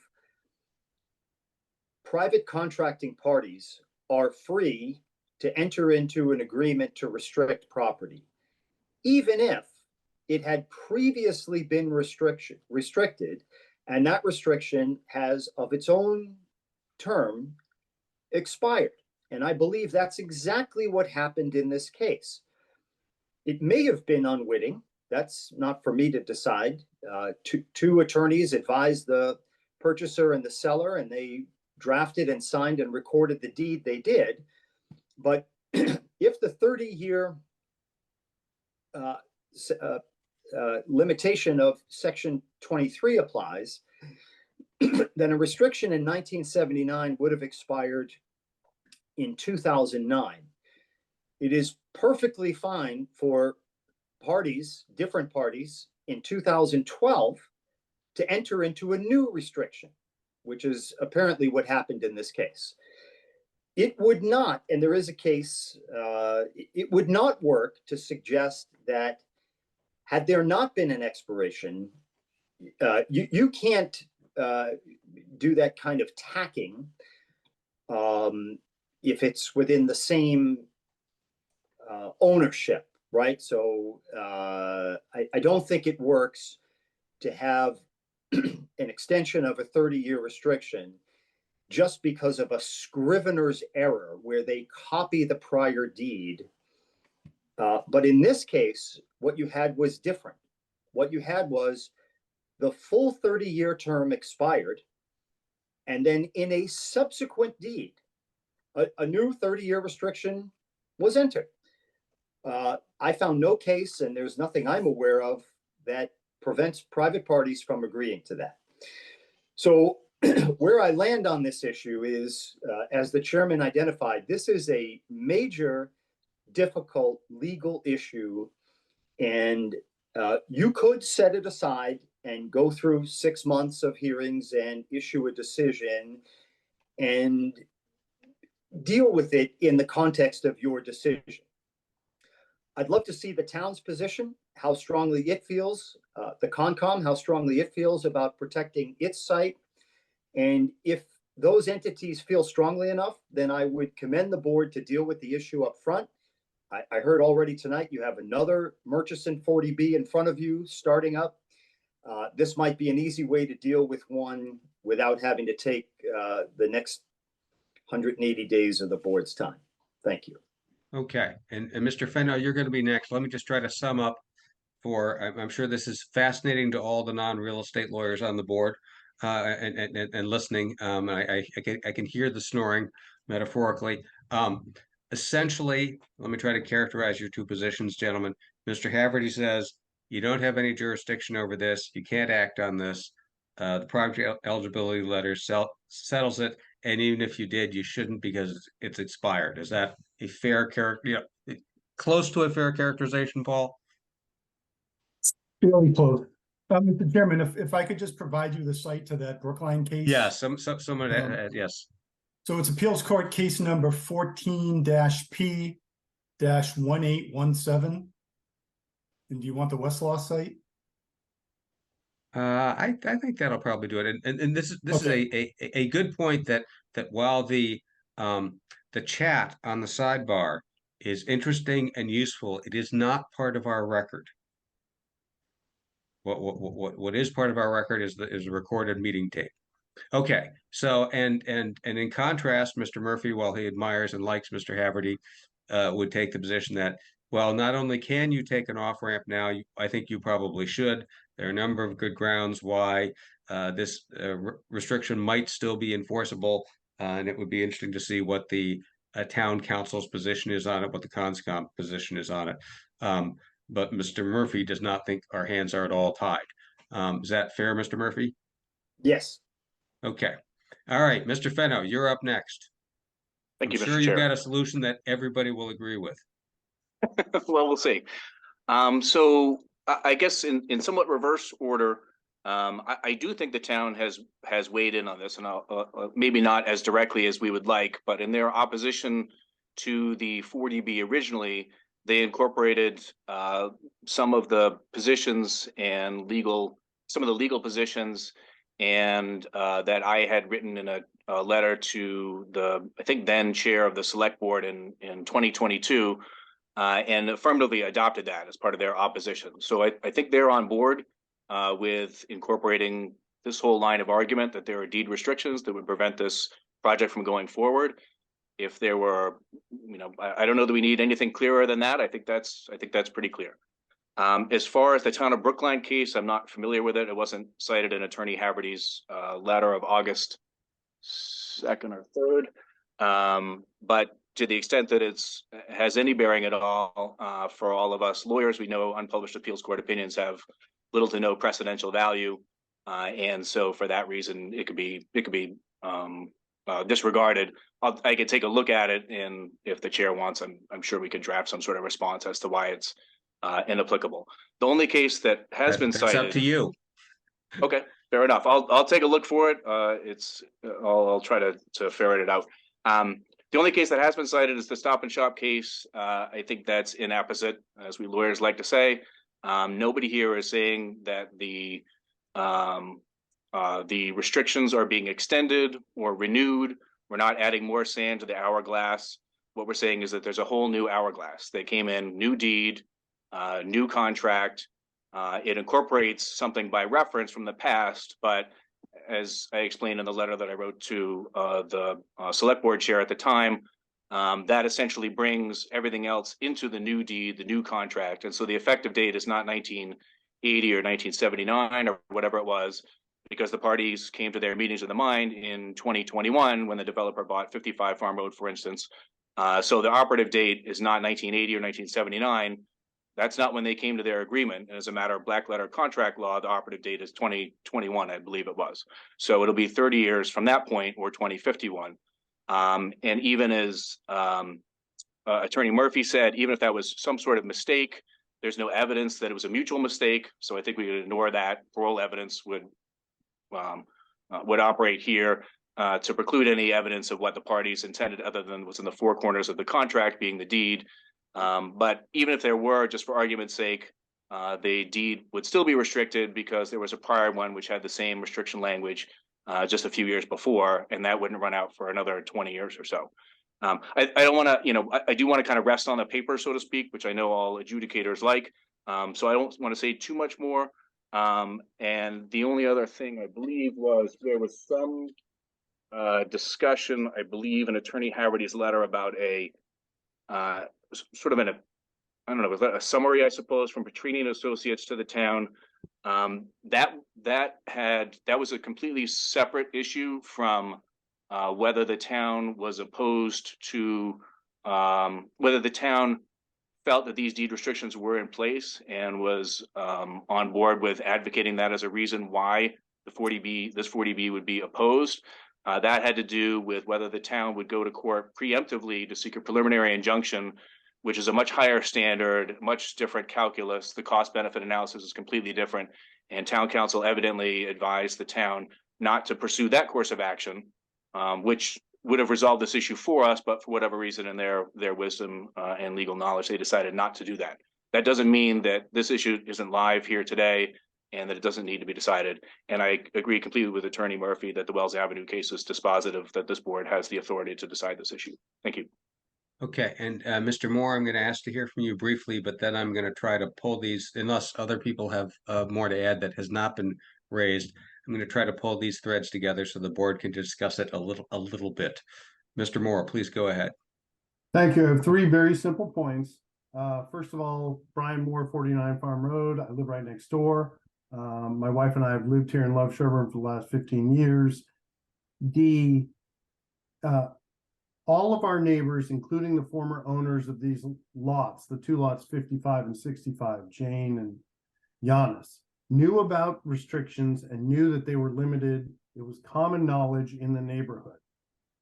private contracting parties are free to enter into an agreement to restrict property, even if it had previously been restricted, and that restriction has of its own term expired. And I believe that's exactly what happened in this case. It may have been unwitting. That's not for me to decide. Two attorneys advised the purchaser and the seller, and they drafted and signed and recorded the deed they did. But if the 30-year limitation of Section 23 applies, then a restriction in 1979 would have expired in 2009. It is perfectly fine for parties, different parties, in 2012 to enter into a new restriction, which is apparently what happened in this case. It would not, and there is a case, it would not work to suggest that had there not been an expiration, you can't do that kind of tacking if it's within the same ownership, right? So I don't think it works to have an extension of a 30-year restriction just because of a scrivener's error where they copy the prior deed. But in this case, what you had was different. What you had was the full 30-year term expired, and then in a subsequent deed, a new 30-year restriction was entered. I found no case, and there's nothing I'm aware of that prevents private parties from agreeing to that. So where I land on this issue is, as the chairman identified, this is a major, difficult legal issue, and you could set it aside and go through 6 months of hearings and issue a decision and deal with it in the context of your decision. I'd love to see the town's position, how strongly it feels, the Concom, how strongly it feels about protecting its site. And if those entities feel strongly enough, then I would commend the board to deal with the issue up front. I heard already tonight you have another Murchison 40B in front of you starting up. This might be an easy way to deal with one without having to take the next 180 days of the board's time. Thank you. Okay, and Mr. Fenno, you're going to be next. Let me just try to sum up for, I'm sure this is fascinating to all the non-real estate lawyers on the board and listening. I can hear the snoring metaphorically. Essentially, let me try to characterize your two positions, gentlemen. Mr. Haverty says, you don't have any jurisdiction over this. You can't act on this. The project eligibility letter settles it. And even if you did, you shouldn't because it's expired. Is that a fair close to a fair characterization, Paul? Fairly close. Mr. Chairman, if I could just provide you the site to that Brookline case. Yeah, someone, yes. So it's appeals court case number 14-P-1817. And do you want the Westlaw site? I think that'll probably do it. And this is a good point that while the chat on the sidebar is interesting and useful, it is not part of our record. What is part of our record is the recorded meeting tape. Okay, so and in contrast, Mr. Murphy, while he admires and likes Mr. Haverty, would take the position that, well, not only can you take an off-ramp now, I think you probably should. There are a number of good grounds why this restriction might still be enforceable, and it would be interesting to see what the town council's position is on it, what the Conscom position is on it. But Mr. Murphy does not think our hands are at all tied. Is that fair, Mr. Murphy? Yes. Okay. All right, Mr. Fenno, you're up next. Thank you, I'm Mr. sure Chair. you've got a solution that everybody will agree with. Well, we'll see. So I guess in somewhat reverse order, I do think the town has weighed in on this, and maybe not as directly as we would like, but in their opposition to the 40B originally, they incorporated some of the positions and some of the legal positions and that I had written in a letter to the, I think then chair of the select board in 2022, and affirmatively adopted that as part of their opposition. So I think they're on board with incorporating this whole line of argument that there are deed restrictions that would prevent this project from going forward. If there were, I don't know that we need anything clearer than that. I think that's pretty clear. As far as the town of Brookline case, I'm not familiar with it. It wasn't cited in Attorney Haverty's letter of August 2nd or 3rd. But to the extent that has any bearing at all, for all of us lawyers, we know unpublished appeals court opinions have little to no precedential value. And so for that reason, it could be disregarded. I could take a look at it, and if the chair wants, I'm sure we could draft some sort of response as to why it's inapplicable. The only case that has been cited. That's up to you. Okay, fair enough. I'll take a look for it. I'll try to ferret it out. The only case that has been cited is the Stop and Shop case. I think that's inapposite, as we lawyers like to say. Nobody here is saying that the restrictions are being extended or renewed. We're not adding more sand to the hourglass. What we're saying is that there's a whole new hourglass. They came in, new deed, new contract. It incorporates something by reference from the past, but as I explained in the letter that I wrote to the select board chair at the time, that essentially brings everything else into the new deed, the new contract. And so the effective date is not 1980 or 1979 or whatever it was, because the parties came to their meetings of the mind in 2021 when the developer bought 55 Farm Road, for instance. So the operative date is not 1980 or 1979. That's not when they came to their agreement. And as a matter of black letter contract law, the operative date is 2021, I believe it was. So it'll be 30 years from that point, or 2051. And even as Attorney Murphy said, even if that was some sort of mistake, there's no evidence that it was a mutual mistake. So I think we could ignore that. Parole evidence would operate here to preclude any evidence of what the parties intended other than what's in the four corners of the contract, being the deed. But even if there were, just for argument's sake, the deed would still be restricted because there was a prior one which had the same restriction language just a few years before, and that wouldn't run out for another 20 years or so. I don't want to, I do want to kind of rest on the paper, so to speak, which I know all adjudicators like. So I don't want to say too much more. And the only other thing I believe was there was some discussion, I believe, in Attorney Haverty's letter about a sort of I don't know, was that a summary, I suppose, from Petrini and Associates to the town? That was a completely separate issue from whether the town was opposed to, whether the town felt that these deed restrictions were in place and was on board with advocating that as a reason why this 40B would be opposed. That had to do with whether the town would go to court preemptively to seek a preliminary injunction, which is a much higher standard, much different calculus. The cost benefit analysis is completely different. And town council evidently advised the town not to pursue that course of action, which would have resolved this issue for us, but for whatever reason in their wisdom and legal knowledge, they decided not to do that. That doesn't mean that this issue isn't live here today and that it doesn't need to be decided. And I agree completely with Attorney Murphy that the Wells Avenue case is dispositive, that this board has the authority to decide this issue. Thank you. Okay, and Mr. Moore, I'm going to ask to hear from you briefly, but then I'm going to try to pull these, unless other people have more to add that has not been raised. I'm going to try to pull these threads together so the board can discuss it a little bit. Mr. Moore, please go ahead. Thank you. I have three very simple points. First of all, Brian Moore, 49 Farm Road. I live right next door. My wife and I have lived here and loved Sherborn for the last 15 years. All of our neighbors, including the former owners of these lots, the two lots 55 and 65, Jane and Giannis, knew about restrictions and knew that they were limited. It was common knowledge in the neighborhood.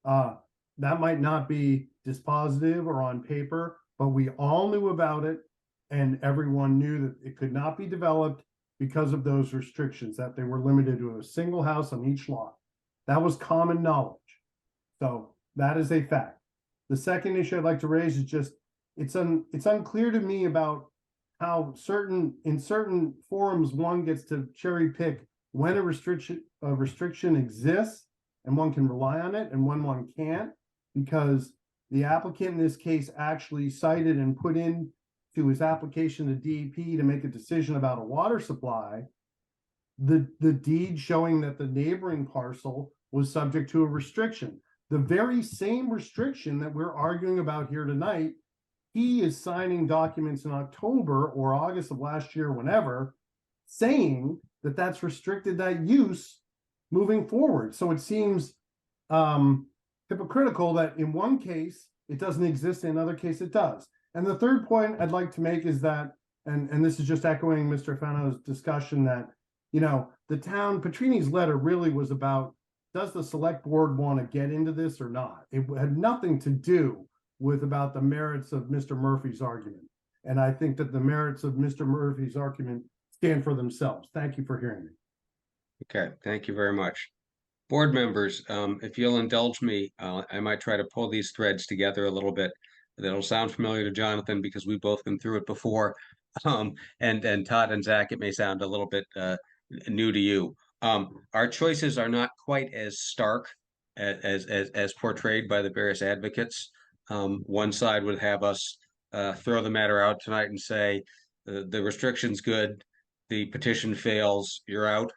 That might not be dispositive or on paper, but we all knew about it, and everyone knew that it could not be developed because of those restrictions, that they were limited to a single house on each lot. That was common knowledge. So that is a fact. The second issue I'd like to raise is just, it's unclear to me about how in certain forums, one gets to cherry pick when a restriction exists and one can rely on it and when one can't, because the applicant in this case actually cited and put in to his application to DEP to make a decision about a water supply, the deed showing that the neighboring parcel was subject to a restriction. The very same restriction that we're arguing about here tonight, he is signing documents in October or August of last year, whenever, saying that that's restricted that use moving forward. So it seems hypocritical that in one case it doesn't exist, in another case it does. And the third point I'd like to make is that, and this is just echoing Mr. Fano's discussion, that, you know, the town, Petrini's letter really was about, does the select board want to get into this or not? It had nothing to do with about the merits of Mr. Murphy's argument. And I think that the merits of Mr. Murphy's argument stand for themselves. Thank you for hearing me. Okay, thank you very much. Board members, if you'll indulge me, I might try to pull these threads together a little bit. That'll sound familiar to Jonathan because we've both been through it before. And Todd and Zach, it may sound a little bit new to you. Our choices are not quite as stark as portrayed by the various advocates. One side would have us throw the matter out tonight and say the restriction's good, the petition fails, you're out.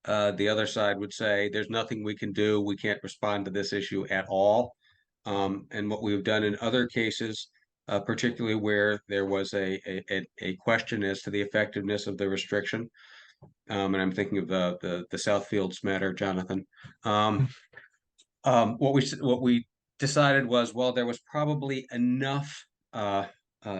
The other side would say there's nothing we can do, we can't respond to this issue at all. And what we've done in other cases, particularly where there was a question as to the effectiveness of the restriction, and I'm thinking of the Southfields matter, Jonathan. What we decided was, well, there was probably enough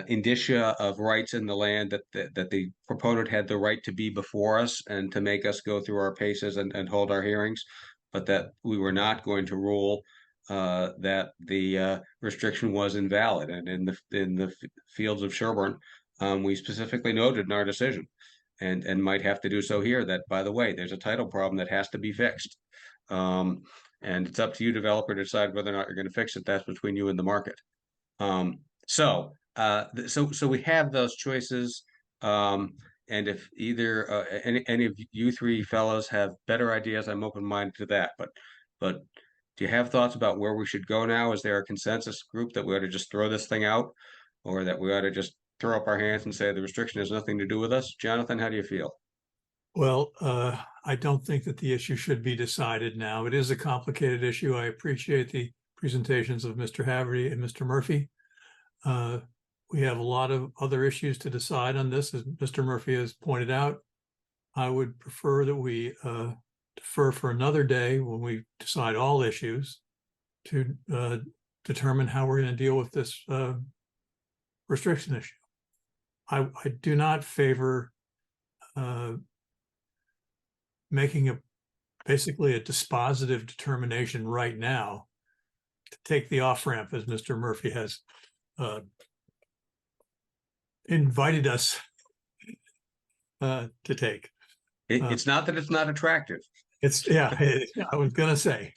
indicia of rights in the land that the proponent had the right to be before us and to make us go through our paces and hold our hearings, but that we were not going to rule that the restriction was invalid. And in the fields of Sherborn, we specifically noted in our decision, and might have to do so here, that, by the way, there's a title problem that has to be fixed. And it's up to you, developer, to decide whether or not you're going to fix it. That's between you and the market. So we have those choices. And if either any of you three fellows have better ideas, I'm open-minded to that. But do you have thoughts about where we should go now? Is there a consensus group that we ought to just throw this thing out, or that we ought to just throw up our hands and say the restriction has nothing to do with us? Jonathan, how do you feel? Well, I don't think that the issue should be decided now. It is a complicated issue. I appreciate the presentations of Mr. Haverty and Mr. Murphy. We have a lot of other issues to decide on this, as Mr. Murphy has pointed out. I would prefer that we defer for another day when we decide all issues to determine how we're going to deal with this restriction issue. I do not favor making basically a dispositive determination right now to take the off-ramp, as Mr. Murphy has invited us to take. It's not that it's not attractive. I was gonna say.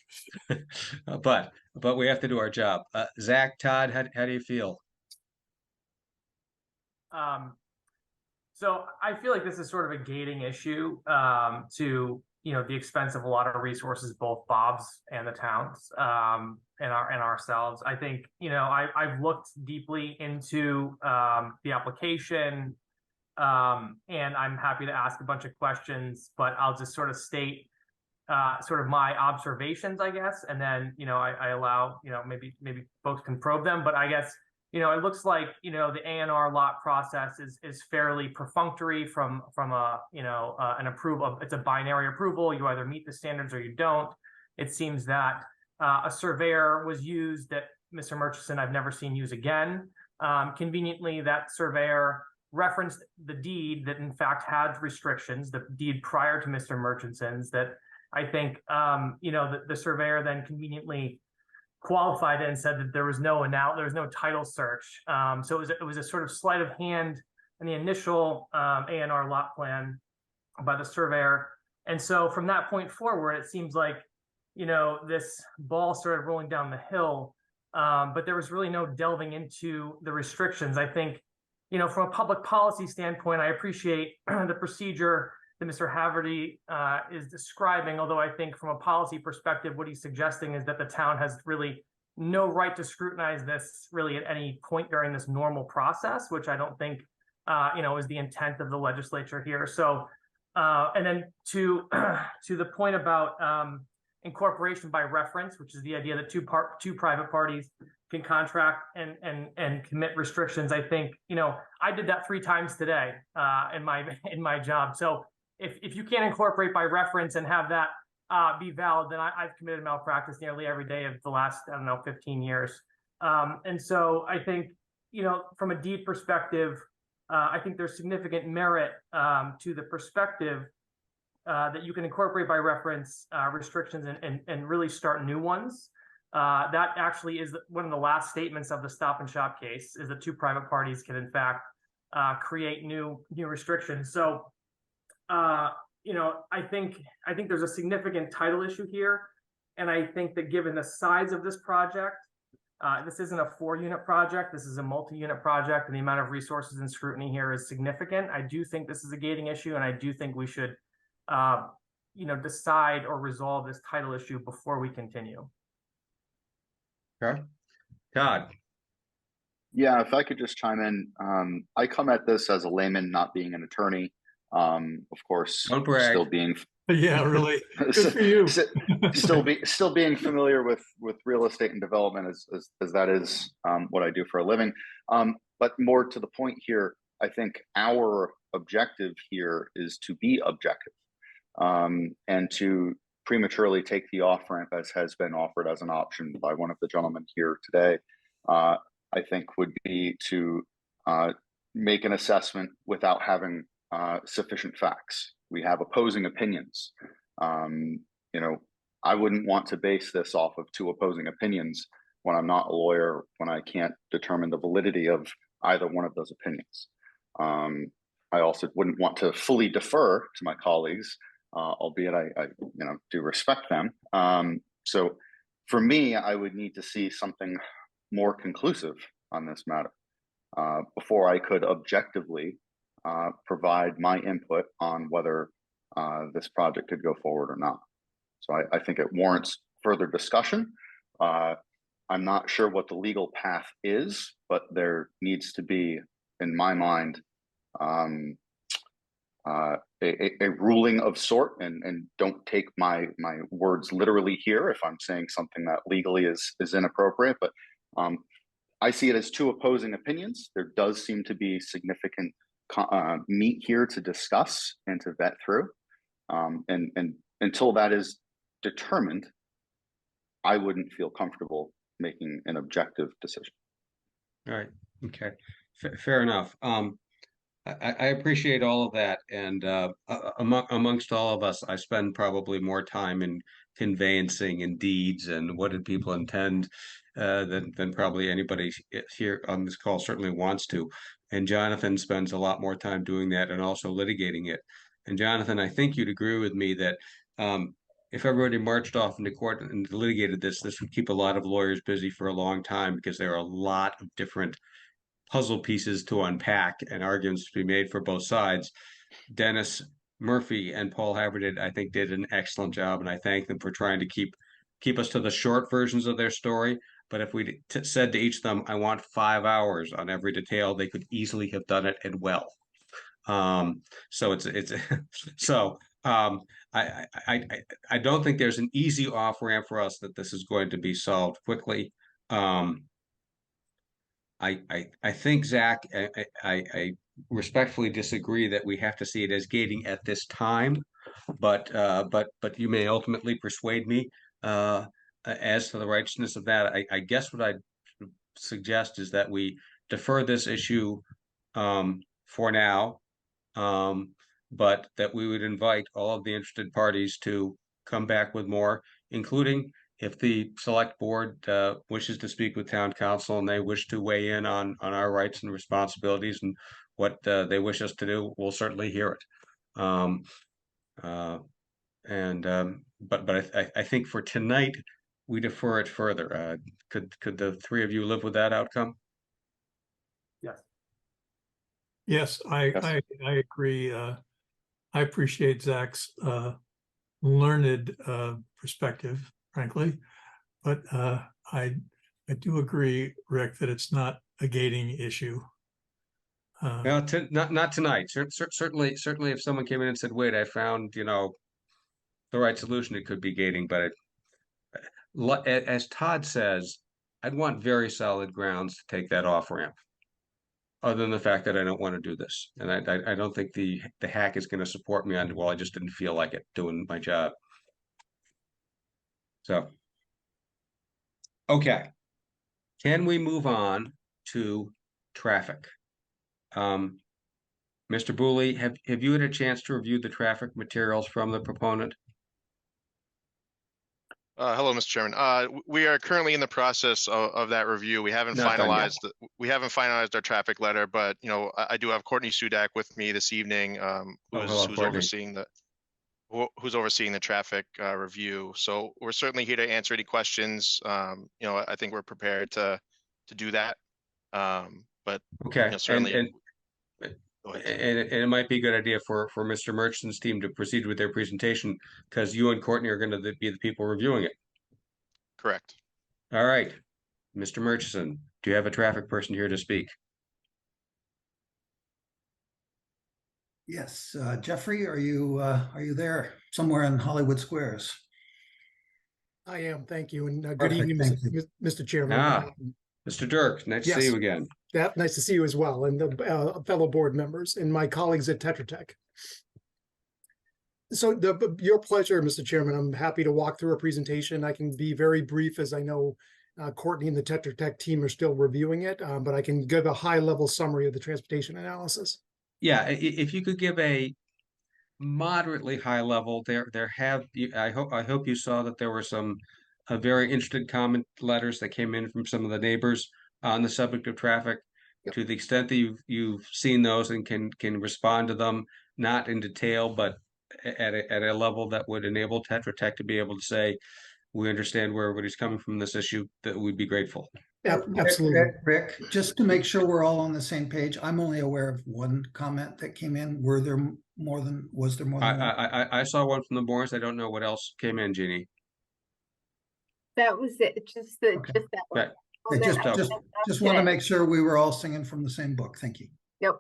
but we have to do our job. Zach, Todd, how do you feel? So I feel like this is sort of a gating issue to, you know, the expense of a lot of resources, both Bob's and the towns and ourselves. I think, you know, I've looked deeply into the application and I'm happy to ask a bunch of questions, but I'll just sort of state sort of my observations, I guess, and then, you know, I allow, you know, maybe folks can probe them, but I guess, you know, it looks like, you know, the A&R lot process is fairly perfunctory from a, you know, an approval. It's a binary approval. You either meet the standards or you don't. It seems that a surveyor was used that Mr. Murchison I've never seen use again. Conveniently, that surveyor referenced the deed that in fact had restrictions, the deed prior to Mr. Murchison's, that I think, you know, the surveyor then conveniently qualified it and said that there was no title search. So it was a sort of sleight of hand in the initial A&R lot plan by the surveyor. And so from that point forward, it seems like, you know, this ball started rolling down the hill, but there was really no delving into the restrictions. I think, you know, from a public policy standpoint, I appreciate the procedure that Mr. Haverty is describing, although I think from a policy perspective, what he's suggesting is that the town has really no right to scrutinize this really at any point during this normal process, which I don't think, is the intent of the legislature here. So, and then to the point about incorporation by reference, which is the idea that two private parties can contract and commit restrictions. I think, I did that 3 times today in my job. So if you can't incorporate by reference and have that be valid, then I've committed malpractice nearly every day of the last, 15 years. And so I think, from a deed perspective, I think there's significant merit to the perspective that you can incorporate by reference restrictions and really start new ones. That actually is one of the last statements of the Stop and Shop case, is that 2 private parties can in fact create new restrictions. So, I think there's a significant title issue here. And I think that given the size of this project, this isn't a 4-unit project, this is a multi-unit project, and the amount of resources and scrutiny here is significant. I do think this is a gating issue, and I do think we should, decide or resolve this title issue before we continue. Okay. Todd. Yeah, if I could just chime in, I come at this as a layman, not being an attorney. Of course, Don't brag. still being Yeah, really. Good for you. still being familiar with real estate and development as that is what I do for a living. But more to the point here, I think our objective here is to be objective, and to prematurely take the off ramp as has been offered as an option by one of the gentlemen here today. I think would be to make an assessment without having sufficient facts. We have opposing opinions. I wouldn't want to base this off of 2 opposing opinions when I'm not a lawyer, when I can't determine the validity of either one of those opinions. I also wouldn't want to fully defer to my colleagues, albeit I do respect them. So for me, I would need to see something more conclusive on this matter before I could objectively provide my input on whether this project could go forward or not. So I think it warrants further discussion. I'm not sure what the legal path is, but there needs to be, in my mind, a ruling of sort, and don't take my words literally here if I'm saying something that legally is inappropriate, but I see it as 2 opposing opinions. There does seem to be significant meat here to discuss and to vet through, and until that is determined, I wouldn't feel comfortable making an objective decision. All right. Okay. Fair enough. I appreciate all of that, and amongst all of us, I spend probably more time in conveyancing and deeds and what did people intend than probably anybody here on this call certainly wants to. And Jonathan spends a lot more time doing that and also litigating it. And Jonathan, I think you'd agree with me that if everybody marched off into court and litigated this would keep a lot of lawyers busy for a long time, because there are a lot of different puzzle pieces to unpack and arguments to be made for both sides. Dennis Murphy and Paul Haverty, I think, did an excellent job, and I thank them for trying to keep us to the short versions of their story. But if we said to each of them, I want 5 hours on every detail, they could easily have done it, and well. So it's so I don't think there's an easy off ramp for us that this is going to be solved quickly. I think, Zach, I respectfully disagree that we have to see it as gating at this time, but you may ultimately persuade me as to the righteousness of that. I guess what I'd suggest is that we defer this issue for now, but that we would invite all of the interested parties to come back with more, including if the select board wishes to speak with town council and they wish to weigh in on our rights and responsibilities and what they wish us to do, we'll certainly hear it. But I think for tonight we defer it further. Could the 3 of you live with that outcome? Yes. Yes, I agree. I appreciate Zach's learned perspective, frankly, but I do agree, Rick, that it's not a gating issue. Well, not tonight. Certainly, if someone came in and said, "Wait, I found the right solution," it could be gating. But as Todd says, I'd want very solid grounds to take that off ramp. Other than the fact that I don't want to do this, and I don't think the hack is going to support me on. Well, I just didn't feel like it doing my job. So, okay, can we move on to traffic? Mr. Booley, have you had a chance to review the traffic materials from the proponent? Hello, Mr. Chairman. We are currently in the process of that review. We haven't finalized our traffic letter, but I do have Courtney Sudak with me this evening, who's overseeing the traffic review. So we're certainly here to answer any questions. I think we're prepared to do that. But okay, certainly. And it might be a good idea for Mr. Murchison's team to proceed with their presentation, because you and Courtney are going to be the people reviewing it. Correct. All right, Mr. Murchison, do you have a traffic person here to speak? Yes, Jeffrey, are you there somewhere in Hollywood Squares? I am, thank you, and good evening, Mr. Chairman. Mr. Dirk, nice to see you again. Nice to see you as well, and the fellow board members and my colleagues at Tetra Tech. So your pleasure, Mr. Chairman. I'm happy to walk through a presentation. I can be very brief, as I know Courtney and the Tetra Tech team are still reviewing it, but I can give a high-level summary of the transportation analysis. Yeah, if you could give a moderately high level, I hope you saw that there were some very interesting comment letters that came in from some of the neighbors on the subject of traffic. Yep. To the extent that you've seen those and can respond to them, not in detail, but at a level that would enable Tetra Tech to be able to say, we understand where everybody's coming from this issue, that we'd be grateful. Absolutely. Rick, just to make sure we're all on the same page, I'm only aware of one comment that came in. Was there more than one? I saw one from the boards. I don't know what else came in, Jeannie. That was it. Just that one. Okay. Just want to make sure we were all singing from the same book. Thank you. Yep.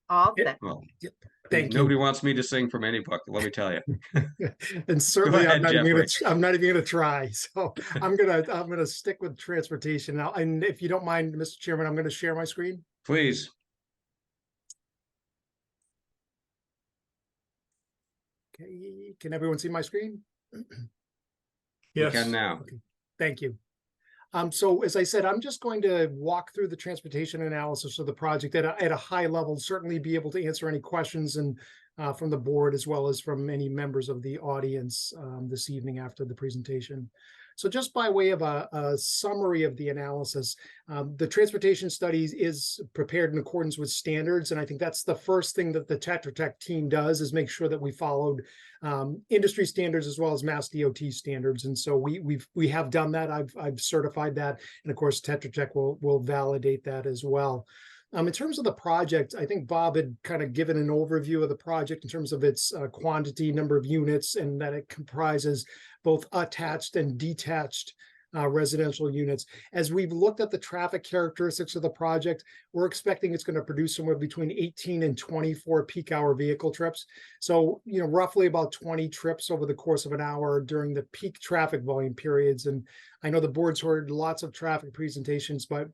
All set. Well, thank you. Nobody wants me to sing from any book, let me tell you. And certainly I'm not even going to try. So I'm gonna stick with transportation now. And if you don't mind, Mr. Chairman, I'm going to share my screen. Please. Okay. Can everyone see my screen? Yes. You can now. Okay. Thank you. So as I said, I'm just going to walk through the transportation analysis of the project at a high level, certainly be able to answer any questions and from the board as well as from any members of the audience this evening after the presentation. So just by way of a summary of the analysis, the transportation studies is prepared in accordance with standards. And I think that's the first thing that the Tetra Tech team does, is make sure that we followed industry standards as well as Mass DOT standards. And so we have done that. I've certified that. And of course, Tetra Tech will validate that as well. In terms of the project, I think Bob had kind of given an overview of the project in terms of its quantity, number of units, and that it comprises both attached and detached residential units. As we've looked at the traffic characteristics of the project, we're expecting it's going to produce somewhere between 18 and 24 peak hour vehicle trips. So, roughly about 20 trips over the course of an hour during the peak traffic volume periods. And I know the board's heard lots of traffic presentations, but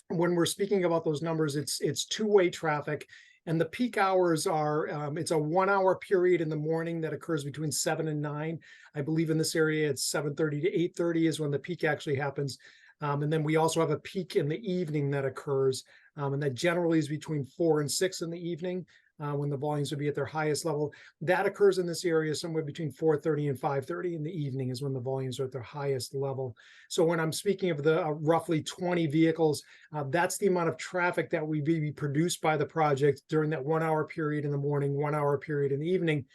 when we're speaking about those numbers, it's two-way traffic, and the peak hours are it's a 1 hour period in the morning that occurs between 7 and 9. I believe in this area it's 7:30 to 8:30 is when the peak actually happens, and then we also have a peak in the evening that occurs, and that generally is between 4 and 6 in the evening. When the volumes would be at their highest level. That occurs in this area somewhere between 4:30 and 5:30 in the evening is when the volumes are at their highest level. So when I'm speaking of the roughly 20 vehicles, that's the amount of traffic that would be produced by the project during that 1 hour period in the morning, 1 hour period in the evening.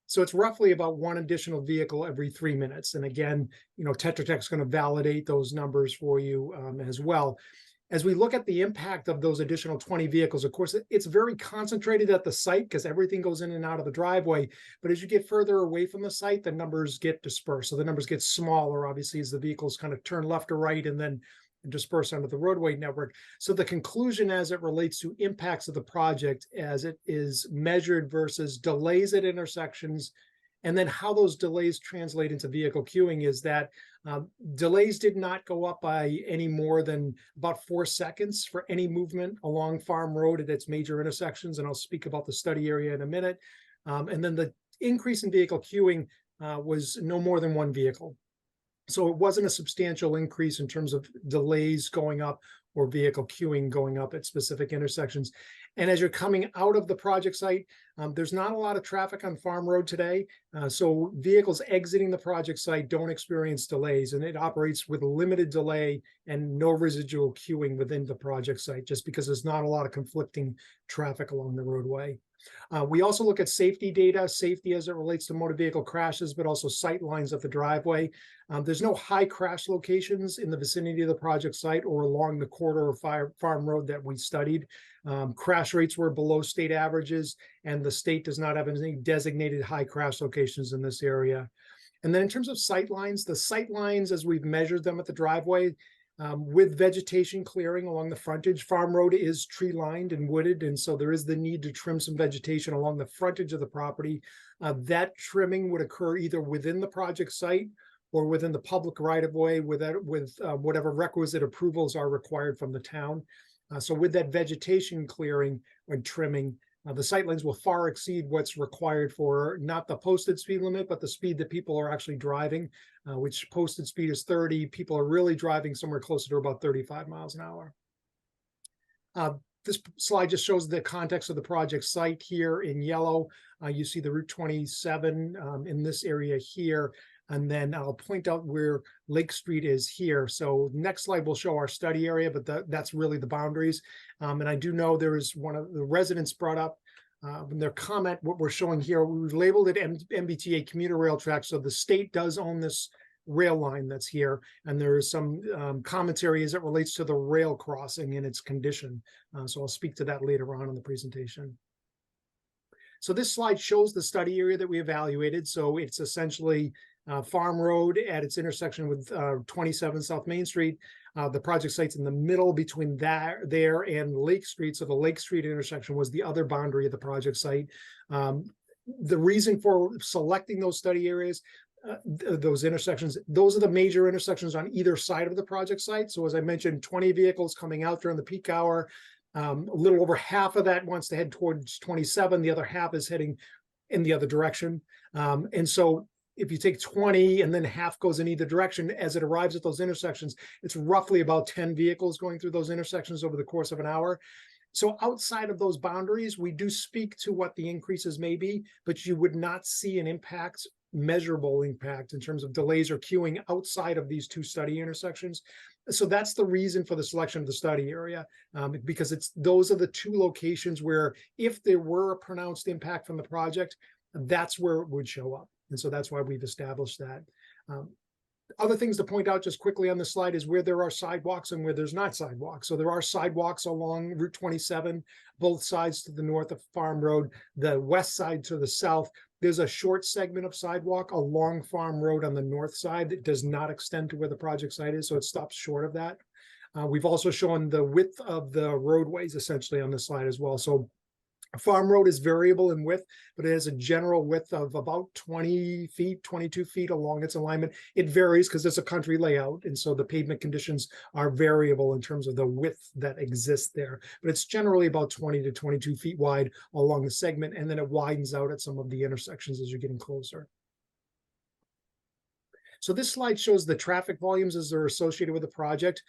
So it's roughly about one additional vehicle every 3 minutes. And again, Tetra Tech's going to validate those numbers for you as well. As we look at the impact of those additional 20 vehicles, of course, it's very concentrated at the site because everything goes in and out of the driveway. But as you get further away from the site, the numbers get dispersed. So the numbers get smaller, obviously, as the vehicles kind of turn left or right and then disperse onto the roadway network. So the conclusion as it relates to impacts of the project as it is measured versus delays at intersections, and then how those delays translate into vehicle queuing is that delays did not go up by any more than about 4 seconds for any movement along Farm Road at its major intersections. And I'll speak about the study area in a minute. And then the increase in vehicle queuing was no more than 1 vehicle. So it wasn't a substantial increase in terms of delays going up or vehicle queuing going up at specific intersections. And as you're coming out of the project site, there's not a lot of traffic on Farm Road today. So vehicles exiting the project site don't experience delays, and it operates with limited delay and no residual queuing within the project site, just because there's not a lot of conflicting traffic along the roadway. We also look at safety data, safety as it relates to motor vehicle crashes, but also sight lines of the driveway. There's no high crash locations in the vicinity of the project site or along the corridor of Farm Road that we studied. Crash rates were below state averages, and the state does not have any designated high crash locations in this area. And then in terms of sight lines, the sight lines as we've measured them at the driveway, with vegetation clearing along the frontage, Farm Road is tree lined and wooded, and so there is the need to trim some vegetation along the frontage of the property. That trimming would occur either within the project site or within the public right of way with whatever requisite approvals are required from the town. So with that vegetation clearing and trimming, the sightlines will far exceed what's required for not the posted speed limit, but the speed that people are actually driving, which posted speed is 30. People are really driving somewhere closer to about 35 miles an hour. This slide just shows the context of the project site here in yellow. You see the Route 27 in this area here. And then I'll point out where Lake Street is here. So next slide will show our study area, but that's really the boundaries. And I do know there is one of the residents brought up in their comment, what we're showing here, we've labeled it MBTA commuter rail track. So the state does own this rail line that's here. And there is some commentary as it relates to the rail crossing and its condition. So I'll speak to that later on in the presentation. So this slide shows the study area that we evaluated. So it's essentially Farm Road at its intersection with 27 South Main Street. The project site's in the middle between there and Lake Street. So the Lake Street intersection was the other boundary of the project site. The reason for selecting those study areas, those intersections, those are the major intersections on either side of the project site. So as I mentioned, 20 vehicles coming out during the peak hour. A little over half of that wants to head towards 27. The other half is heading in the other direction. And so if you take 20 and then half goes in either direction, as it arrives at those intersections, it's roughly about 10 vehicles going through those intersections over the course of an hour. So outside of those boundaries, we do speak to what the increases may be, but you would not see an impact, measurable impact in terms of delays or queuing outside of these 2 study intersections. So that's the reason for the selection of the study area, because those are the 2 locations where if there were a pronounced impact from the project, that's where it would show up. And so that's why we've established that. Other things to point out just quickly on the slide is where there are sidewalks and where there's not sidewalks. So there are sidewalks along Route 27, both sides to the north of Farm Road, the west side to the south. There's a short segment of sidewalk along Farm Road on the north side that does not extend to where the project site is, so it stops short of that. We've also shown the width of the roadways essentially on the slide as well. So Farm Road is variable in width, but it has a general width of about 20 feet, 22 feet along its alignment. It varies because it's a country layout, and so the pavement conditions are variable in terms of the width that exists there. But it's generally about 20 to 22 feet wide along the segment, and then it widens out at some of the intersections as you're getting closer. So this slide shows the traffic volumes as they're associated with the project.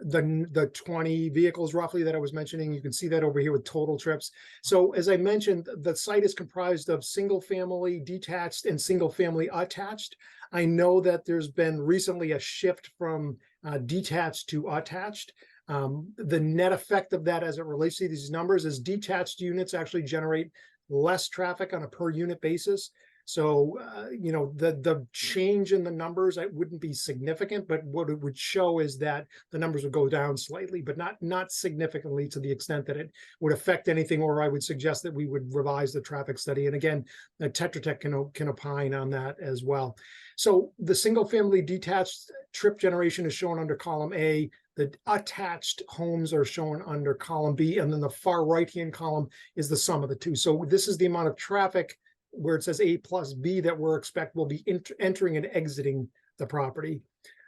The 20 vehicles roughly that I was mentioning, you can see that over here with total trips. So as I mentioned, the site is comprised of single family detached and single family attached. I know that there's been recently a shift from detached to attached. The net effect of that as it relates to these numbers is detached units actually generate less traffic on a per unit basis. So, you know, the change in the numbers, it wouldn't be significant, but what it would show is that the numbers would go down slightly, but not significantly to the extent that it would affect anything, or I would suggest that we would revise the traffic study. And again, Tetra Tech can opine on that as well. So the single family detached trip generation is shown under column A. The attached homes are shown under column B, and then the far right-hand column is the sum of the two. So this is the amount of traffic where it says A plus B that we're expect will be entering and exiting the property.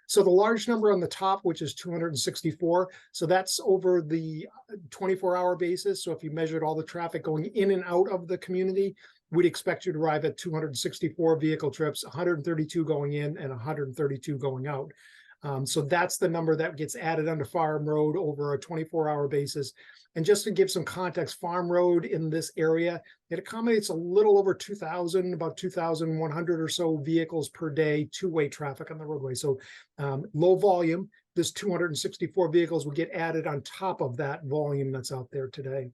So the large number on the top, which is 264, so that's over the 24-hour basis. So if you measured all the traffic going in and out of the community, we'd expect you to arrive at 264 vehicle trips, 132 going in and 132 going out. So that's the number that gets added onto Farm Road over a 24-hour basis. And just to give some context, Farm Road in this area, it accommodates a little over 2,000, about 2,100 or so vehicles per day, two-way traffic on the roadway. So low volume, this 264 vehicles will get added on top of that volume that's out there today.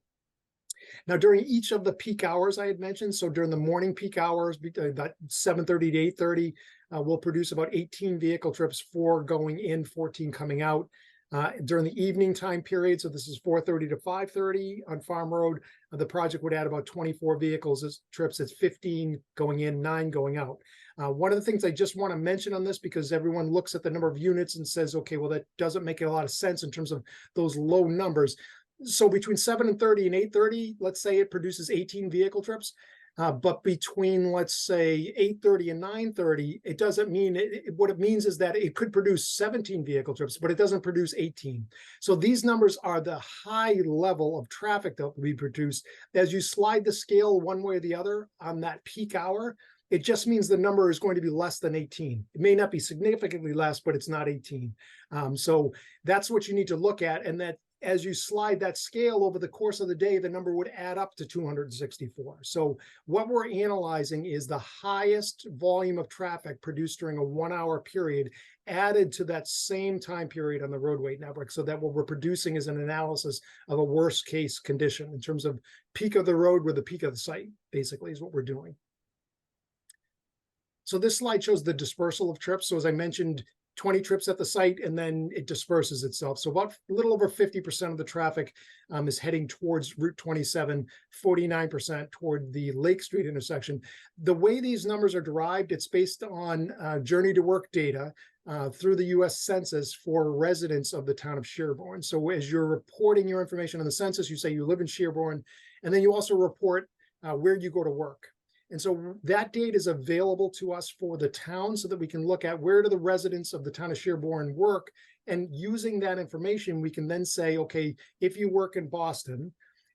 Now, during each of the peak hours I had mentioned, so during the morning peak hours, about 7:30 to 8:30, we'll produce about 18 vehicle trips, 4 going in, 14 coming out. During the evening time period, so this is 4:30 to 5:30 on Farm Road, the project would add about 24 vehicles as trips. It's 15 going in, 9 going out. One of the things I just want to mention on this, because everyone looks at the number of units and says, okay, well, that doesn't make a lot of sense in terms of those low numbers. So between 7:30 and 8:30, let's say it produces 18 vehicle trips. But between, let's say, 8:30 and 9:30, it doesn't mean what it means is that it could produce 17 vehicle trips, but it doesn't produce 18. So these numbers are the high level of traffic that will be produced. As you slide the scale one way or the other on that peak hour, it just means the number is going to be less than 18. It may not be significantly less, but it's not 18. So that's what you need to look at. And that as you slide that scale over the course of the day, the number would add up to 264. So what we're analyzing is the highest volume of traffic produced during a 1-hour period added to that same time period on the roadway network. So that what we're producing is an analysis of a worst case condition in terms of peak of the road with the peak of the site, basically is what we're doing. So this slide shows the dispersal of trips. So as I mentioned, 20 trips at the site, and then it disperses itself. So about a little over 50% of the traffic is heading towards Route 27, 49% toward the Lake Street intersection. The way these numbers are derived, it's based on journey to work data through the US Census for residents of the town of Sherborn. So as you're reporting your information on the census, you say you live in Sherborn, and then you also report where you go to work. And so that data is available to us for the town so that we can look at where do the residents of the town of Sherborn work. And using that information, we can then say, okay, if you work in Boston,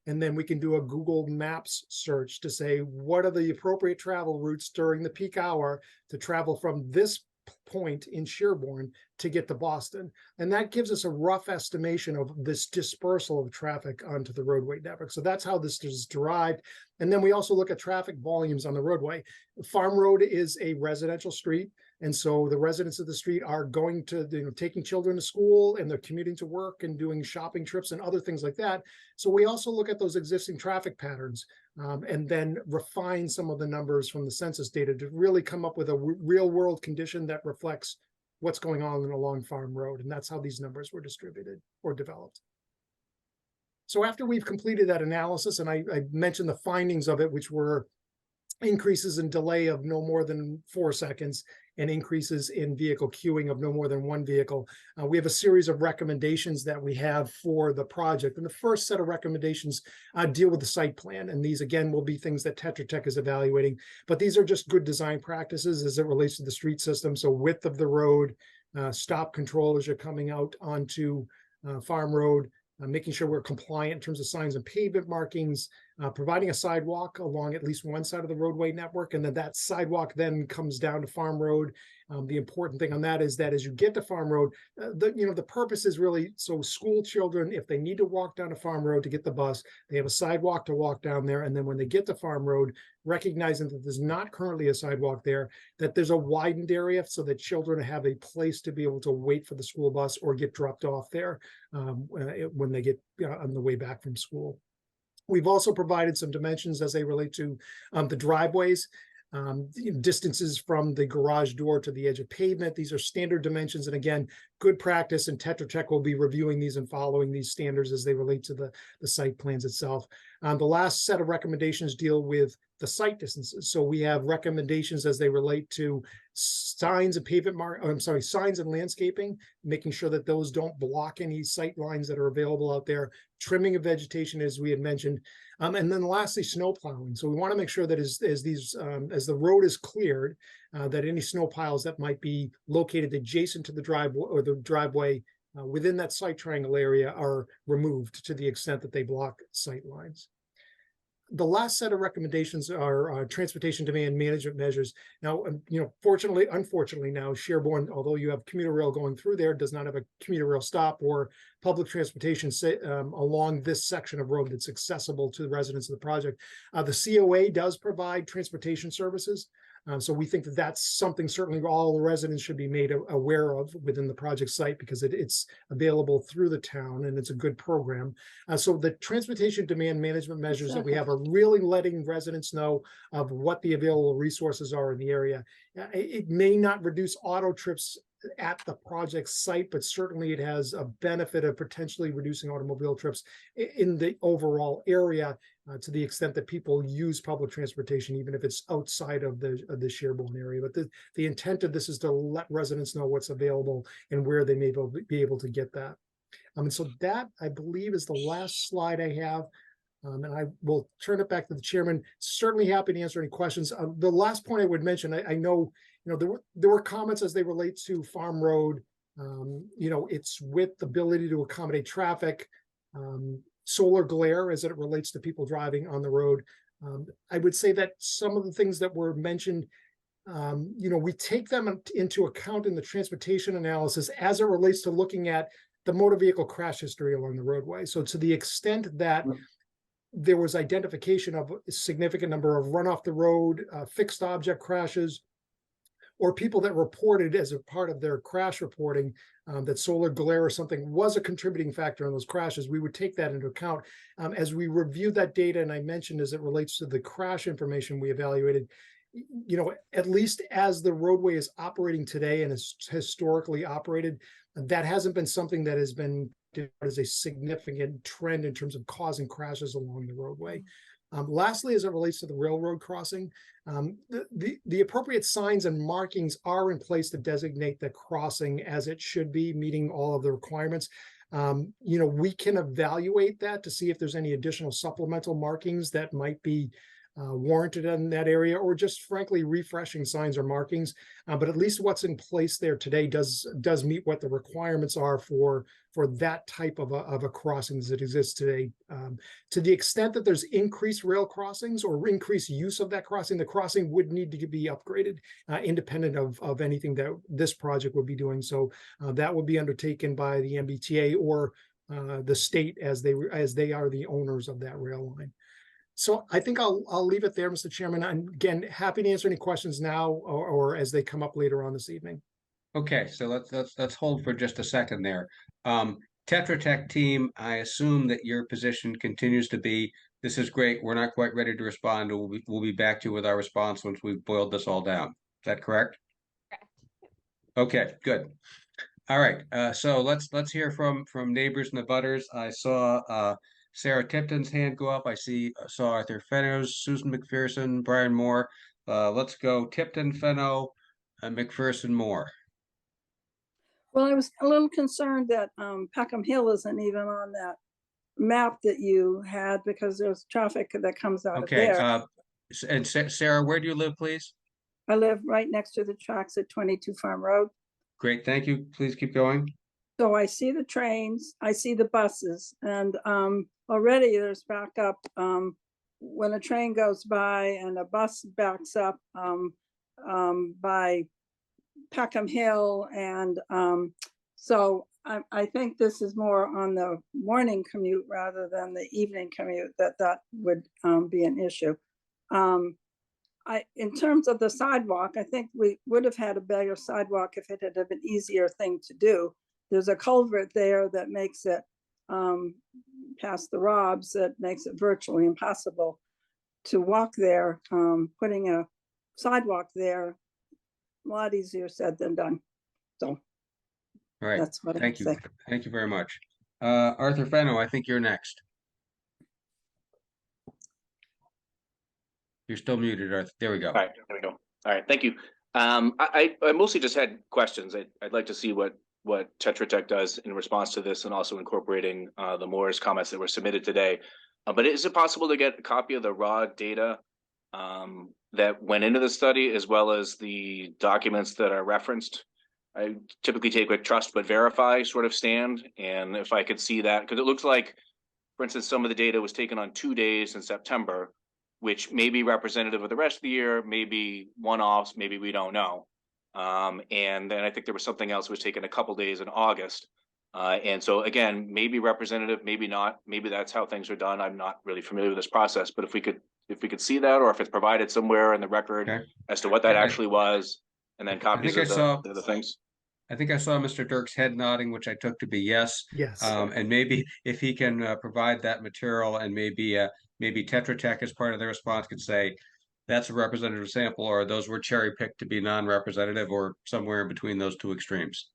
and then we can do a Google Maps search to say, what are the appropriate travel routes during the peak hour to travel from this point in Sherborn to get to Boston. And that gives us a rough estimation of this dispersal of traffic onto the roadway network. So that's how this is derived. And then we also look at traffic volumes on the roadway. Farm Road is a residential street. And so the residents of the street are going to, taking children to school, and they're commuting to work and doing shopping trips and other things like that. So we also look at those existing traffic patterns and then refine some of the numbers from the census data to really come up with a real world condition that reflects what's going on along Farm Road. And that's how these numbers were distributed or developed. So after we've completed that analysis, and I mentioned the findings of it, which were increases in delay of no more than 4 seconds and increases in vehicle queuing of no more than 1 vehicle. We have a series of recommendations that we have for the project. And the first set of recommendations deal with the site plan. And these, again, will be things that Tetra Tech is evaluating. But these are just good design practices as it relates to the street system. So width of the road, stop control as you're coming out onto Farm Road, making sure we're compliant in terms of signs and pavement markings, providing a sidewalk along at least one side of the roadway network, and then that sidewalk then comes down to Farm Road. The important thing on that is that as you get to Farm Road, the purpose is really so school children, if they need to walk down to Farm Road to get the bus, they have a sidewalk to walk down there. And then when they get to Farm Road, recognizing that there's not currently a sidewalk there, that there's a widened area so that children have a place to be able to wait for the school bus or get dropped off there when they get on the way back from school. We've also provided some dimensions as they relate to the driveways. distances from the garage door to the edge of pavement. These are standard dimensions. And again, good practice, and Tetra Tech will be reviewing these and following these standards as they relate to the site plans itself. The last set of recommendations deal with the site distances. So we have recommendations as they relate to signs and signs and landscaping, making sure that those don't block any sight lines that are available out there, trimming of vegetation, as we had mentioned. And then lastly, snow plowing. So we want to make sure that as the road is cleared, that any snow piles that might be located adjacent to the driveway or the driveway within that site triangle area are removed to the extent that they block sight lines. The last set of recommendations are transportation demand management measures. Now, unfortunately now, Sherborn, although you have commuter rail going through there, does not have a commuter rail stop or public transportation along this section of road that's accessible to the residents of the project. The COA does provide transportation services. So we think that that's something certainly all the residents should be made aware of within the project site, because it's available through the town and it's a good program. So the transportation demand management measures that we have are really letting residents know of what the available resources are in the area. It may not reduce auto trips at the project site, but certainly it has a benefit of potentially reducing automobile trips in the overall area, to the extent that people use public transportation, even if it's outside of the Sherborn area. But the intent of this is to let residents know what's available and where they may be able to get that. And so that, I believe, is the last slide I have. And I will turn it back to the chairman. Certainly happy to answer any questions. The last point I would mention, I know, there were comments as they relate to Farm Road. It's with the ability to accommodate traffic, solar glare as it relates to people driving on the road. I would say that some of the things that were mentioned, we take them into account in the transportation analysis as it relates to looking at the motor vehicle crash history along the roadway. So to the extent that there was identification of a significant number of run off the road, fixed object crashes, or people that reported as a part of their crash reporting that solar glare or something was a contributing factor in those crashes, we would take that into account. As we reviewed that data, and I mentioned as it relates to the crash information we evaluated, at least as the roadway is operating today and is historically operated, that hasn't been something that has been as a significant trend in terms of causing crashes along the roadway. Lastly, as it relates to the railroad crossing, the appropriate signs and markings are in place to designate the crossing as it should be, meeting all of the requirements. We can evaluate that to see if there's any additional supplemental markings that might be warranted in that area, or just frankly refreshing signs or markings. But at least what's in place there today does meet what the requirements are for that type of a crossings that exists today. To the extent that there's increased rail crossings or increased use of that crossing, the crossing would need to be upgraded, independent of anything that this project would be doing. So that would be undertaken by the MBTA or the state as they are the owners of that rail line. So I think I'll leave it there, Mr. Chairman. I'm again happy to answer any questions now or as they come up later on this evening. Okay, so let's hold for just a second there. Tetra Tech team, I assume that your position continues to be, this is great, we're not quite ready to respond. We'll be back to you with our response once we've boiled this all down. Is that correct? Correct. Okay, good. All right, so let's hear from neighbors and the butters. I saw Sarah Tipton's hand go up. I saw Arthur Fenno's, Susan McPherson, Brian Moore. Let's go Tipton, Fenno, McPherson, Moore. Well, I was a little concerned that Peckham Hill isn't even on that map that you had, because there's traffic that comes out of there. And Sarah, where do you live, please? I live right next to the tracks at 22 Farm Road. Great, thank you. Please keep going. So I see the trains, I see the buses, and already there's backup when a train goes by and a bus backs up by Peckham Hill. And so I think this is more on the morning commute rather than the evening commute that would be an issue. In terms of the sidewalk, I think we would have had a better sidewalk if it had been an easier thing to do. There's a culvert there that makes it past the Robs, that makes it virtually impossible to walk there. Putting a sidewalk there. A lot easier said than done. So All right. that's what I Thank you. say. Thank you very much. Arthur Fenno, I think you're next. You're still muted, Arthur. There we go. All right, there we go. All right, thank you. I mostly just had questions. I'd like to see what Tetra Tech does in response to this, and also incorporating the Moore's comments that were submitted today. But is it possible to get a copy of the raw data that went into the study, as well as the documents that are referenced? I typically take a trust but verify sort of stand, and if I could see that, because it looks like, for instance, some of the data was taken on 2 days in September, which may be representative of the rest of the year, maybe one-offs, maybe we don't know. And then I think there was something else that was taken a couple days in August. And so again, maybe representative, maybe not, maybe that's how things are done. I'm not really familiar with this process, but if we could see that, or if it's provided somewhere in the record as to what that actually was, and then copies of the things. I think I saw Mr. Dirk's head nodding, which I took to be yes. Yes. And maybe if he can provide that material, and maybe Tetra Tech as part of the response could say that's a representative sample, or those were cherry picked to be non-representative, or somewhere in between those two extremes.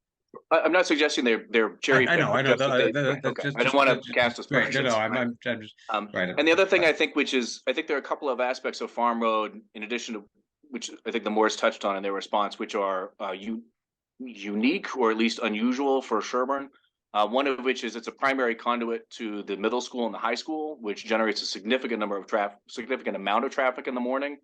I'm not suggesting they're cherry picked. I know. Okay. I don't want to cast aspersions. No, I'm just right. And the other thing I think, I think there are a couple of aspects of Farm Road, in addition to which I think the Moores touched on in their response, which are unique, or at least unusual for Sherborn. One of which is it's a primary conduit to the middle school and the high school, which generates a significant amount of traffic in the morning.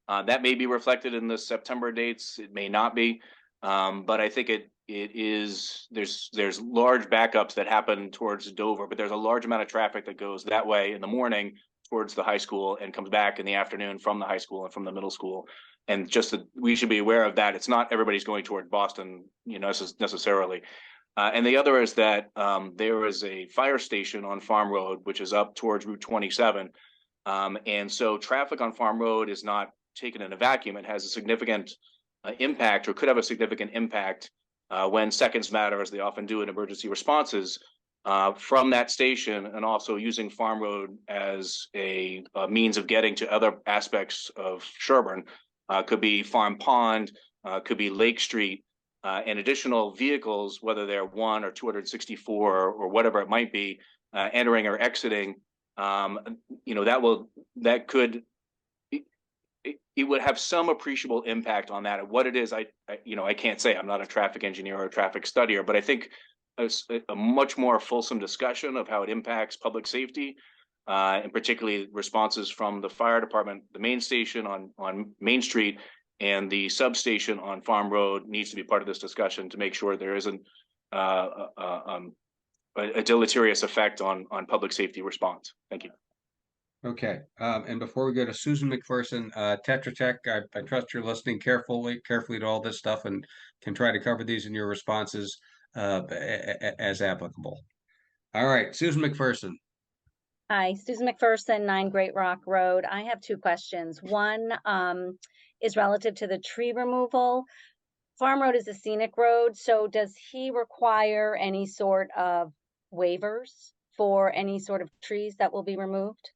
That may be reflected in the September dates. It may not be, but I think it is. There's large backups that happen towards Dover, but there's a large amount of traffic that goes that way in the morning towards the high school and comes back in the afternoon from the high school and from the middle school. And just that we should be aware of that. It's not everybody's going toward Boston, necessarily. And the other is that there is a fire station on Farm Road, which is up towards Route 27. And so traffic on Farm Road is not taken in a vacuum. It has a significant impact, or could have a significant impact when seconds matter, as they often do in emergency responses, from that station, and also using Farm Road as a means of getting to other aspects of Sherborn. Could be Farm Pond, could be Lake Street, and additional vehicles, whether they're 1 or 264 or whatever it might be, entering or exiting. It would have some appreciable impact on that. And what it is, I can't say. I'm not a traffic engineer or a traffic studier, but I think a much more fulsome discussion of how it impacts public safety, and particularly responses from the fire department, the main station on Main Street, and the substation on Farm Road needs to be part of this discussion to make sure there isn't a deleterious effect on public safety response. Thank you. Okay, and before we go to Susan McPherson, Tetra Tech, I trust you're listening carefully to all this stuff, and can try to cover these in your responses as applicable. All right, Susan McPherson. Hi, Susan McPherson, 9 Great Rock Road. I have 2 questions. One is relative to the tree removal. Farm Road is a scenic road, so does he require any sort of waivers for any sort of trees that will be removed?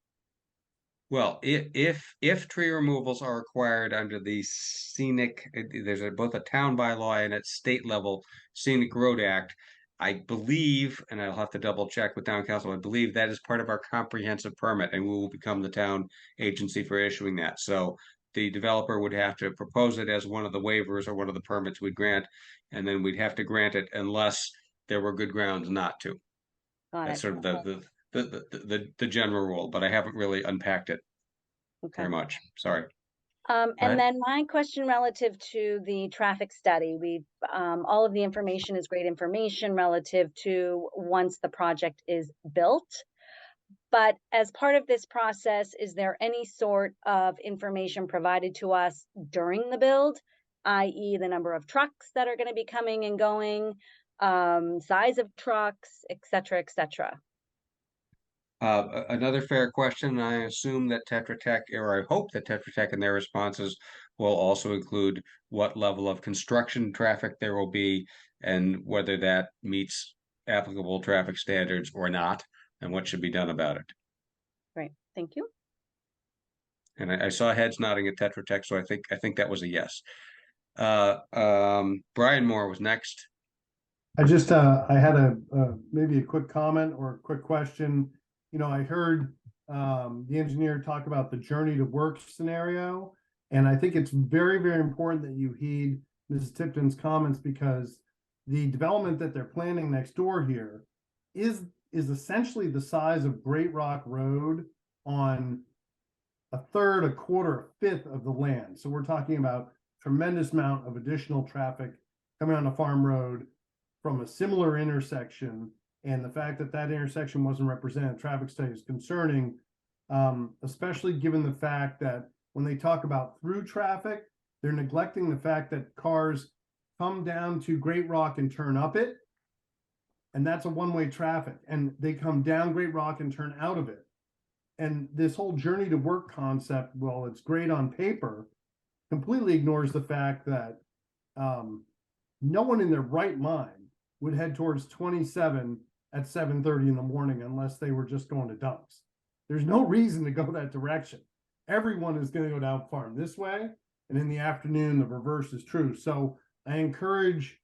Well, if tree removals are required under the scenic, there's both a town bylaw and at state level Scenic Road Act. I believe, and I'll have to double check with town council, I believe that is part of our comprehensive permit, and we will become the town agency for issuing that. So the developer would have to propose it as one of the waivers or one of the permits we'd grant, and then we'd have to grant it unless there were good grounds not to. That's sort of the general rule, but I haven't really unpacked it very much. Sorry. And then my question relative to the traffic study, all of the information is great information relative to once the project is built. But as part of this process, is there any sort of information provided to us during the build, i.e. the number of trucks that are going to be coming and going, size of trucks, et cetera, et cetera? Another fair question. I assume that Tetra Tech, or I hope that Tetra Tech in their responses will also include what level of construction traffic there will be, and whether that meets applicable traffic standards or not, and what should be done about it. Great, thank you. And I saw heads nodding at Tetra Tech, so I think that was a yes. Brian Moore was next. I just, I had maybe a quick comment or a quick question. You know, I heard the engineer talk about the journey to work scenario. And I think it's very, very important that you heed Mrs. Tipton's comments, because the development that they're planning next door here is essentially the size of Great Rock Road on a third, a quarter, a fifth of the land. So we're talking about tremendous amount of additional traffic coming on a farm road from a similar intersection. And the fact that that intersection wasn't represented in traffic study is concerning, especially given the fact that when they talk about through traffic, they're neglecting the fact that cars come down to Great Rock and turn up it. And that's a one-way traffic. And they come down Great Rock and turn out of it. And this whole journey to work concept, while it's great on paper, completely ignores the fact that no one in their right mind would head towards 27 at 7:30 in the morning unless they were just going to Dunks. There's no reason to go that direction. Everyone is going to go down farm this way, and in the afternoon, the reverse is true. So I encourage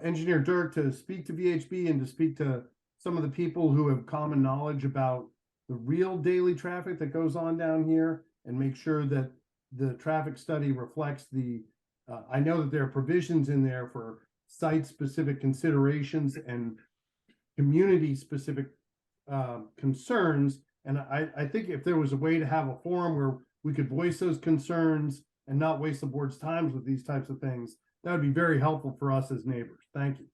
Engineer Dirk to speak to VHB and to speak to some of the people who have common knowledge about the real daily traffic that goes on down here, and make sure that the traffic study reflects the, I know that there are provisions in there for site-specific considerations and community-specific concerns. And I think if there was a way to have a forum where we could voice those concerns and not waste the board's times with these types of things, that would be very helpful for us as neighbors. Thank you.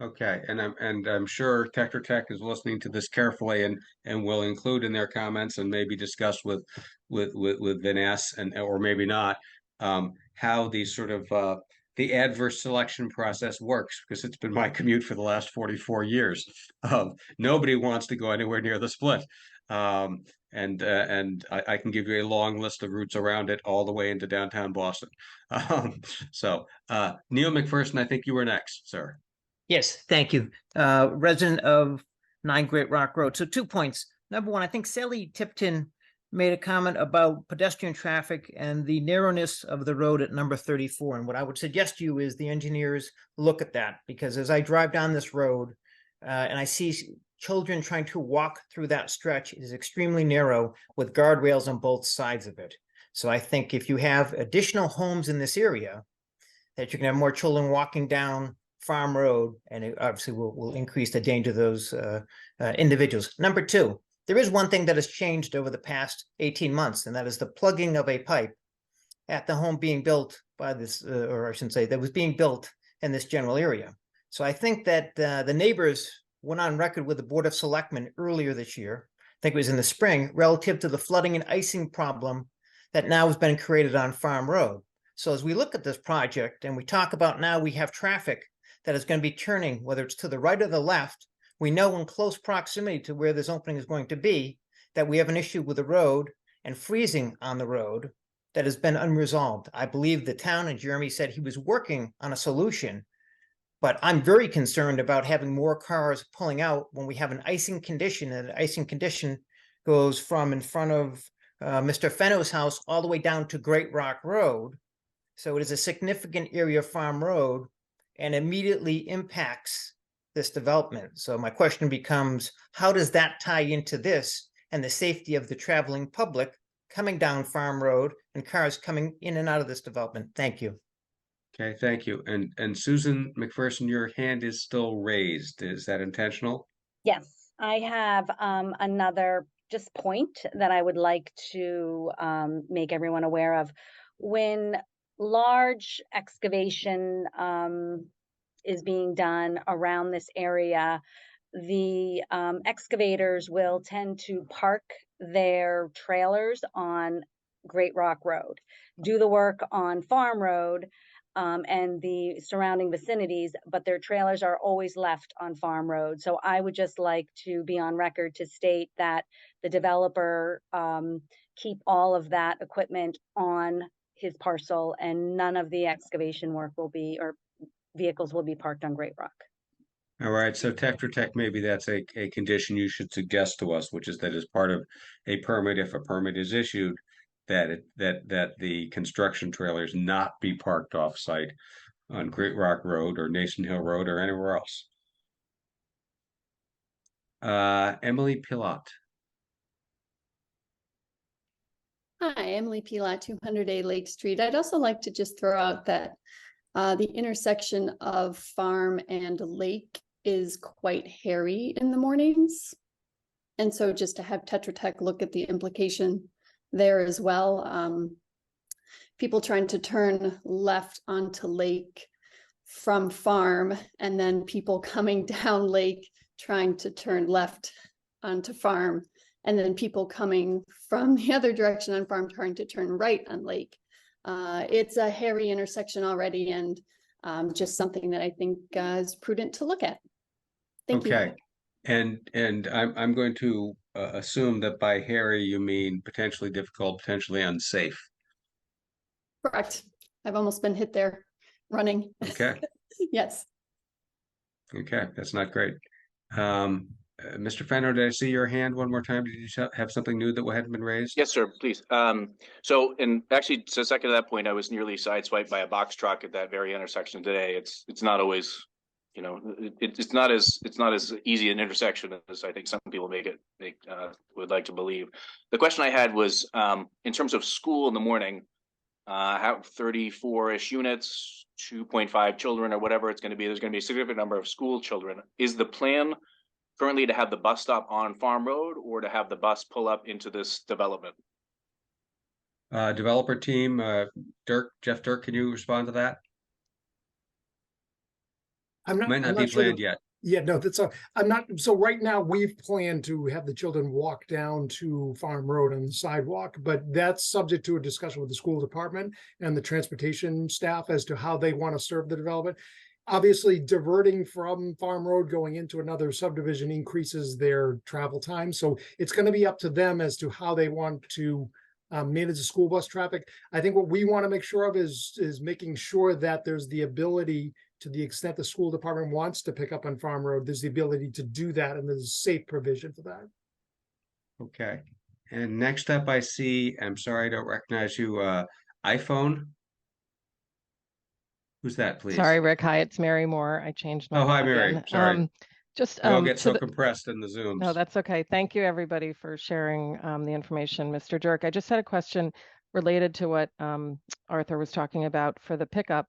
Okay, and I'm sure Tetra Tech is listening to this carefully and will include in their comments and maybe discuss with Vanessa and or maybe not how the sort of the adverse selection process works, because it's been my commute for the last 44 years. Nobody wants to go anywhere near the split. And I can give you a long list of routes around it all the way into downtown Boston. Neil McPherson, I think you were next, sir. Yes, thank you. Resident of 9 Great Rock Road. So 2 points. Number one, I think Sally Tipton made a comment about pedestrian traffic and the narrowness of the road at number 34. And what I would suggest to you is the engineers look at that, because as I drive down this road and I see children trying to walk through that stretch, it is extremely narrow with guardrails on both sides of it. So I think if you have additional homes in this area, that you can have more children walking down Farm Road, and it obviously will increase the danger of those individuals. Number two, there is one thing that has changed over the past 18 months, and that is the plugging of a pipe at the home being built by this, or I shouldn't say, that was being built in this general area. So I think that the neighbors went on record with the Board of Selectmen earlier this year, I think it was in the spring, relative to the flooding and icing problem that now has been created on Farm Road. So as we look at this project and we talk about now we have traffic that is going to be turning, whether it's to the right or the left, we know in close proximity to where this opening is going to be, that we have an issue with the road and freezing on the road that has been unresolved. I believe the town, and Jeremy said he was working on a solution, but I'm very concerned about having more cars pulling out when we have an icing condition, and the icing condition goes from in front of Mr. Fenno's house all the way down to Great Rock Road. So it is a significant area of Farm Road and immediately impacts this development. So my question becomes, how does that tie into this and the safety of the traveling public coming down Farm Road and cars coming in and out of this development? Thank you. Okay, thank you. And Susan McPherson, your hand is still raised. Is that intentional? Yes, I have another just point that I would like to make everyone aware of. When large excavation is being done around this area, the excavators will tend to park their trailers on Great Rock Road, do the work on Farm Road and the surrounding vicinities, but their trailers are always left on Farm Road. So I would just like to be on record to state that the developer keep all of that equipment on his parcel, and none of the excavation work will be, or vehicles will be parked on Great Rock. All right, so Tetra Tech, maybe that's a condition you should suggest to us, which is that as part of a permit, if a permit is issued, that the construction trailers not be parked off-site on Great Rock Road or Nason Hill Road or anywhere else. Emily Pilat. Hi, Emily Pilat, 200A Lake Street. I'd also like to just throw out that the intersection of farm and lake is quite hairy in the mornings. And so just to have Tetra Tech look at the implication there as well. People trying to turn left onto lake from farm, and then people coming down lake trying to turn left onto farm, and then people coming from the other direction on farm trying to turn right on lake. It's a hairy intersection already, and just something that I think is prudent to look at. Thank you. Okay. And I'm going to assume that by hairy you mean potentially difficult, potentially unsafe. Correct. I've almost been hit there running. Okay. Yes. Okay, that's not great. Mr. Fenner, did I see your hand one more time? Did you have something new that hadn't been raised? Yes, sir, please. So, and actually, to second to that point, I was nearly sideswiped by a box truck at that very intersection today. It's not always, you know, it's not as easy an intersection as I think some people would like to believe. The question I had was, in terms of school in the morning, have 34-ish units, 2.5 children or whatever it's going to be. There's going to be a significant number of school children. Is the plan currently to have the bus stop on Farm Road or to have the bus pull up into this development? Developer team, Jeff Dirk, can you respond to that? Might not be planned yet. Yeah, no, that's I'm not. So right now we've planned to have the children walk down to Farm Road on the sidewalk, but that's subject to a discussion with the school department and the transportation staff as to how they want to serve the development. Obviously, diverting from Farm Road going into another subdivision increases their travel time. So it's going to be up to them as to how they want to manage the school bus traffic. I think what we want to make sure of is making sure that there's the ability, to the extent the school department wants to pick up on Farm Road, there's the ability to do that, and there's safe provision for that. Okay. And next up I see, I'm sorry, I don't recognize you, iPhone. Who's that, please? Sorry, Rick. Hi, it's Mary Moore. I changed my hi, Mary. login. Sorry. Just we all get so compressed in the Zooms. No, that's okay. Thank you, everybody, for sharing the information. Mr. Dirk, I just had a question related to what Arthur was talking about for the pickup.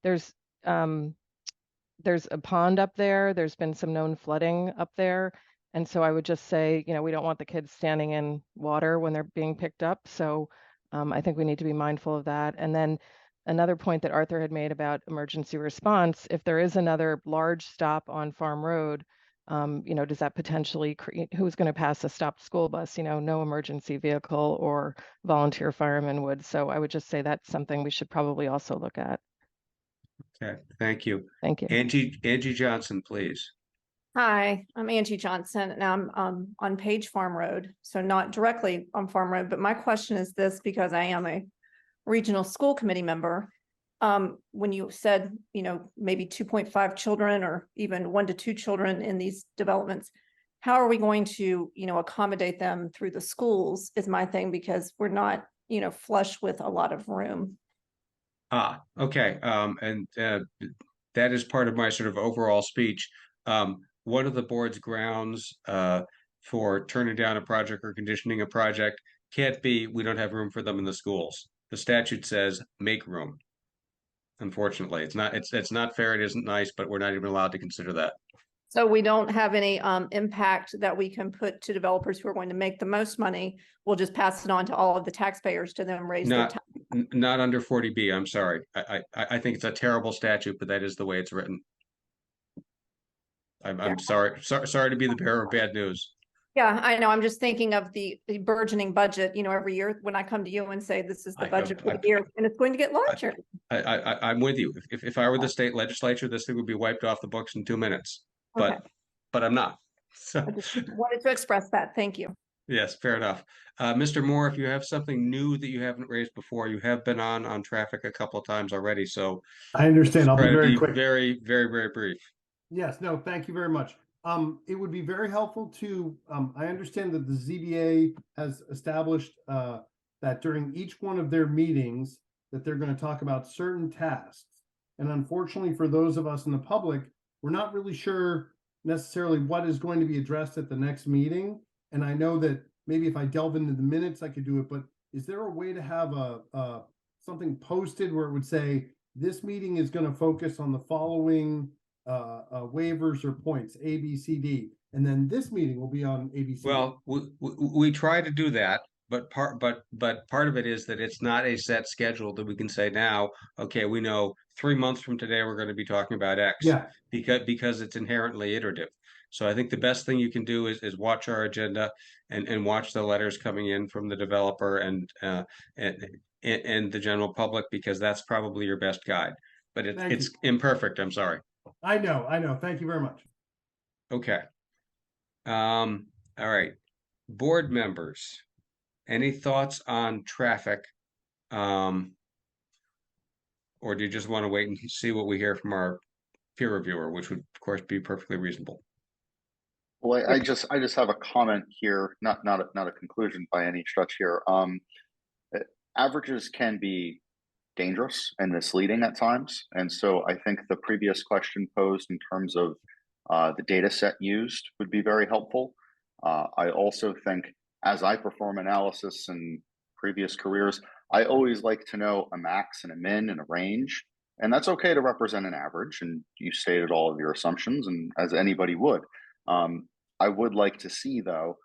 There's a pond up there. There's been some known flooding up there. And so I would just say, you know, we don't want the kids standing in water when they're being picked up. So I think we need to be mindful of that. And then another point that Arthur had made about emergency response, if there is another large stop on Farm Road, you know, does that potentially create, who's going to pass a stopped school bus? You know, no emergency vehicle or volunteer fireman would. So I would just say that's something we should probably also look at. Okay, thank you. Thank you. Angie Johnson, please. Hi, I'm Angie Johnson, and I'm on Page Farm Road, so not directly on Farm Road, but my question is this, because I am a regional school committee member. When you said, you know, maybe 2.5 children or even 1 to 2 children in these developments, how are we going to, you know, accommodate them through the schools is my thing, because we're not, you know, flush with a lot of room. Okay. And that is part of my sort of overall speech. One of the board's grounds for turning down a project or conditioning a project can't be we don't have room for them in the schools. The statute says make room. Unfortunately, it's not fair. It isn't nice, but we're not even allowed to consider that. So we don't have any impact that we can put to developers who are going to make the most money. We'll just pass it on to all of the taxpayers to then raise their tax. Not under 40B. I'm sorry. I think it's a terrible statute, but that is the way it's written. I'm sorry to be the bearer of bad news. Yeah, I know. I'm just thinking of the burgeoning budget, you know, every year when I come to you and say, this is the budget for the year, and it's going to get larger. I'm with you. If I were the state legislature, this thing would be wiped off the books in 2 minutes, Okay. but I'm not. So I just wanted to express that. Thank you. yes, fair enough. Mr. Moore, if you have something new that you haven't raised before, you have been on traffic a couple of times already. So I understand. I'll be very quick. Very, very, very brief. Yes, no, thank you very much. It would be very helpful to, I understand that the ZBA has established, that during each one of their meetings, that they're going to talk about certain tasks. And unfortunately, for those of us in the public, we're not really sure necessarily what is going to be addressed at the next meeting. And I know that maybe if I delve into the minutes, I could do it, but is there a way to have something posted where it would say, this meeting is going to focus on the following waivers or points, A, B, C, D, and then this meeting will be on A, B, C, D. Well, we try to do that, but part of it is that it's not a set schedule that we can say now, okay, we know 3 months from today we're going to be talking about X. Yeah. Because it's inherently iterative. So I think the best thing you can do is watch our agenda and watch the letters coming in from the developer and the general public, because that's probably your best guide. But it's imperfect. I'm sorry. I know. Thank you very much. Okay. All right. Board members, any thoughts on traffic? Or do you just want to wait and see what we hear from our peer reviewer, which would of course be perfectly reasonable? Well, I just have a comment here, not a conclusion by any stretch here. Averages can be dangerous and misleading at times, and so I think the previous question posed in terms of the data set used would be very helpful. I also think, as I perform analysis in previous careers, I always like to know a max and a min and a range, and that's okay to represent an average. And you stated all of your assumptions, and as anybody would. I would like to see, though,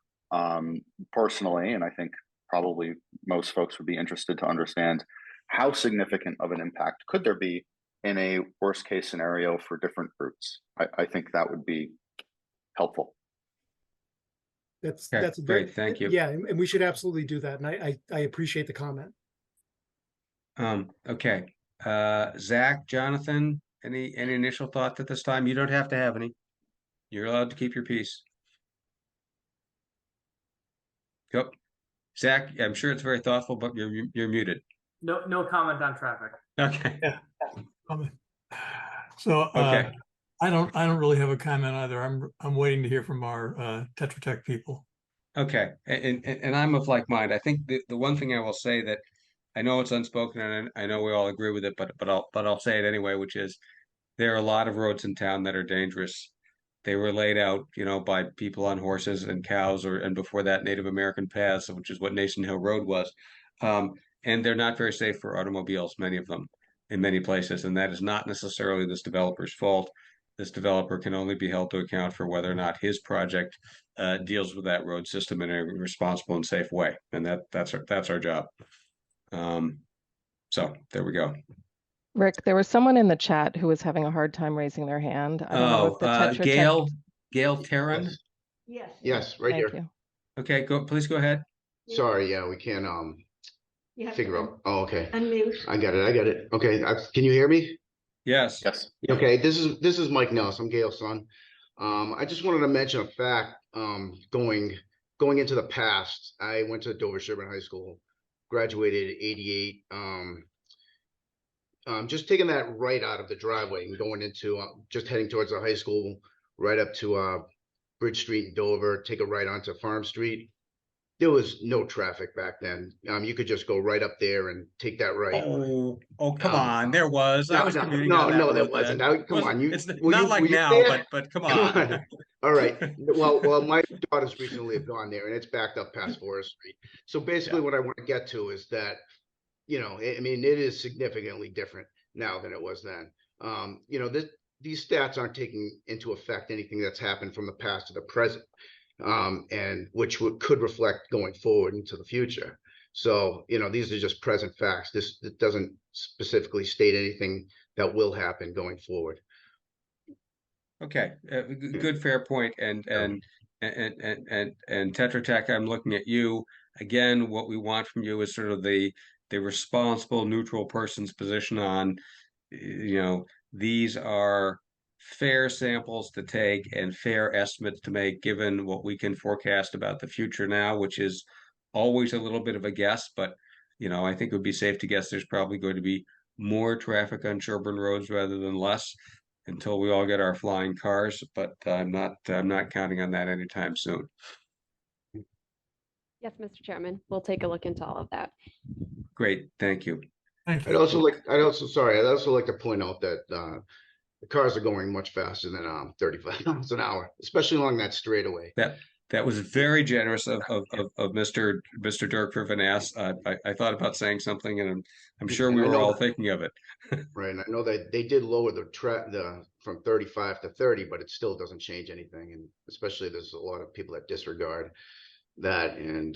personally, and I think probably most folks would be interested to understand, how significant of an impact could there be in a worst case scenario for different routes. I think that would be helpful. That's great. Thank you. Yeah, and we should absolutely do that. And I appreciate the comment. Okay. Zach, Jonathan, any initial thoughts at this time? You don't have to have any. You're allowed to keep your peace. Yep. Zach, I'm sure it's very thoughtful, but you're muted. No comment on traffic. Okay. Yeah. So okay. I don't really have a comment either. I'm waiting to hear from our Tetra Tech people. Okay, and I'm of like mind. I think the one thing I will say that I know it's unspoken and I know we all agree with it, but I'll say it anyway, which is there are a lot of roads in town that are dangerous. They were laid out, by people on horses and cows, and before that, Native American paths, which is what Nation Hill Road was. And they're not very safe for automobiles, many of them, in many places. And that is not necessarily this developer's fault. This developer can only be held to account for whether or not his project deals with that road system in a responsible and safe way. And that's our job. So there we go. Rick, there was someone in the chat who was having a hard time raising their hand. I don't know if the Tetra Tech... Gail Terran? Yes, right here. Thank you. Okay, please go ahead. Sorry, yeah, we can't figure out. Oh, okay. Unmute. I got it. Okay, can you hear me? Yes. Okay, this is Mike Nelson. I'm Gail's son. I just wanted to mention a fact. Going into the past, I went to Dover Sherborn High School, graduated in '88. Just taking that right out of the driveway and going into just heading towards the high school, right up to Bridge Street in Dover, take a right onto Farm Street. There was no traffic back then. You could just go right up there and take that right. Oh, come on! There was. I was commuting. No, there wasn't. Come on, it's not like now, but come on. All right. Well, my daughters recently have gone there, and it's backed up past Forest Street. So basically, what I want to get to is that, it is significantly different now than it was then. These stats aren't taking into effect anything that's happened from the past to the present. And which could reflect going forward into the future. So, these are just present facts. It doesn't specifically state anything that will happen going forward. Okay, good, fair point. And Tetra Tech, I'm looking at you again. What we want from you is sort of the responsible, neutral person's position on, these are fair samples to take and fair estimates to make, given what we can forecast about the future now, which is always a little bit of a guess. But I think it would be safe to guess there's probably going to be more traffic on Sherborn roads rather than less. until we all get our flying cars, but I'm not counting on that anytime soon. Yes, Mr. Chairman, we'll take a look into all of that. Great, thank you. Thank I'd you. also like to point out that the cars are going much faster than 35 miles an hour, especially along that straightaway. That was very generous of Mr. Dirk for Vanass. I thought about saying something, and I'm sure And we I were know all that- thinking of it. Right, and I know that they did lower the from 35 to 30, but it still doesn't change anything, and especially there's a lot of people that disregard that, and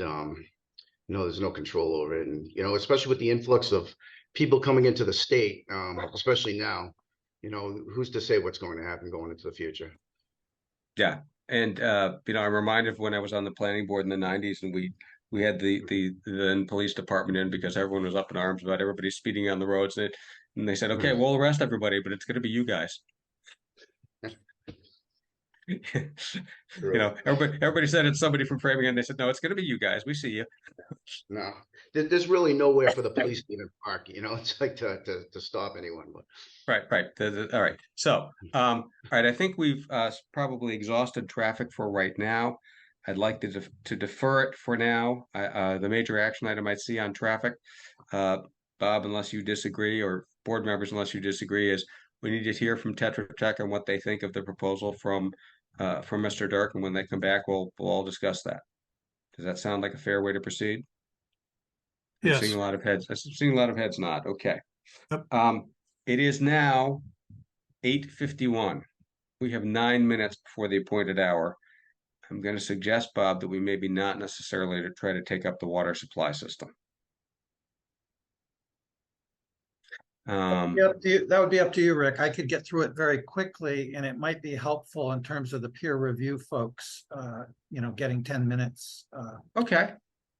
there's no control over it, and especially with the influx of people coming into the state, especially now, who's to say what's going to happen going into the future? Yeah, and I'm reminded of when I was on the planning board in the '90s, and we had the then police department in because everyone was up in arms about everybody speeding on the roads, and they said, okay, we'll arrest everybody, but it's going to be you guys. Everybody said it's somebody from Framingham. They said, no, it's going to be you guys. We see you. No, there's really nowhere for the police to even park. It's like to stop anyone. But Right. All right. So, all right. I think we've probably exhausted traffic for right now. I'd like to defer it for now. The major action item I see on traffic, Bob, unless you disagree, or board members, unless you disagree, is we need to hear from Tetra Tech on what they think of the proposal from Mr. Dirk, and when they come back, we'll all discuss that. Does that sound like a fair way to proceed? I'm Yes. seeing a lot of heads. I'm seeing a lot of heads nod. Okay. Yep. It is now 8:51. We have 9 minutes before the appointed hour. I'm going to suggest, Bob, that we maybe not necessarily to try to take up the water supply system. That would be up to you, Rick. I could get through it very quickly, and it might be helpful in terms of the peer review folks, getting 10 minutes. Okay,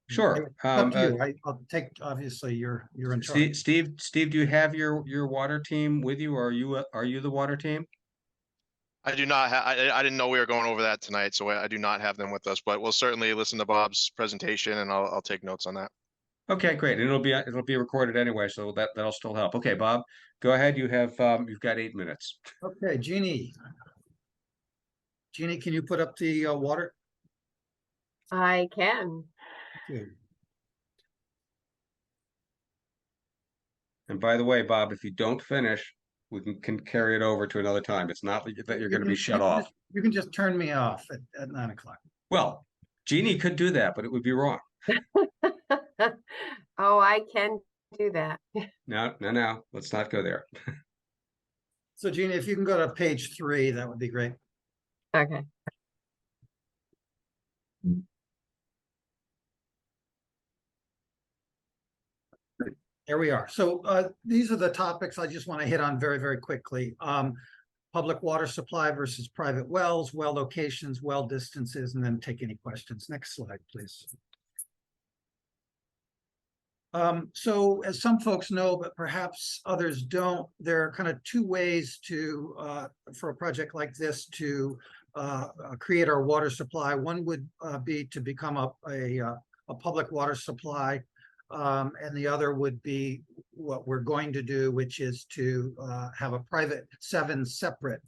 sure. Up to you. I'll take, obviously, you're in charge. Steve, do you have your water team with you, or are you the water team? I do not have, I didn't know we were going over that tonight, so I do not have them with us, but we'll certainly listen to Bob's presentation and I'll take notes on that. Okay, great. And it'll be recorded anyway, so that'll still help. Okay, Bob, go ahead. You've got 8 minutes. Okay, Jeannie, can you put up the water? I can. Good. And by the way, Bob, if you don't finish, we can carry it over to another time. It's not that you're going to be shut off. You can just turn me off at 9 o'clock. Well, Jeannie could do that, but it would be wrong. Oh, I can do that. No. Let's not go there. So Jeannie, if you can go to page 3, that would be great. Okay. There we are. So these are the topics I just want to hit on very, very quickly. Public water supply versus private wells, well locations, well distances, and then take any questions. Next slide, please. So as some folks know, but perhaps others don't, there are kind of 2 ways for a project like this to create our water supply. One would be to become a public water supply, and the other would be what we're going to do, which is to have 7 separate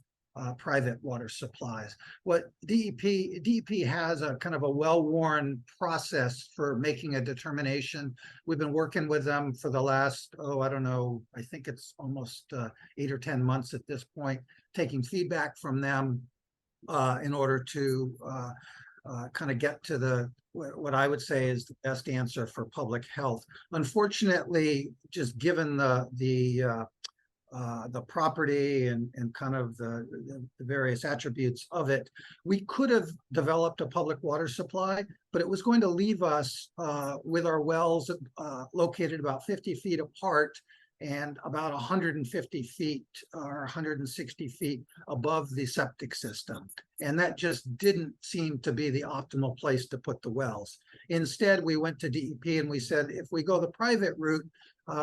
private water supplies. What DEP has a kind of a well-worn process for making a determination. We've been working with them for the last, I don't know, I think it's almost 8 or 10 months at this point, taking feedback from them in order to kind of get to what I would say is the best answer for public health. Unfortunately, just given the property and kind of the various attributes of it, we could have developed a public water supply, but it was going to leave us with our wells located about 50 feet apart and about 150 feet or 160 feet above the septic system. And that just didn't seem to be the optimal place to put the wells. Instead, we went to DEP and we said, if we go the private route,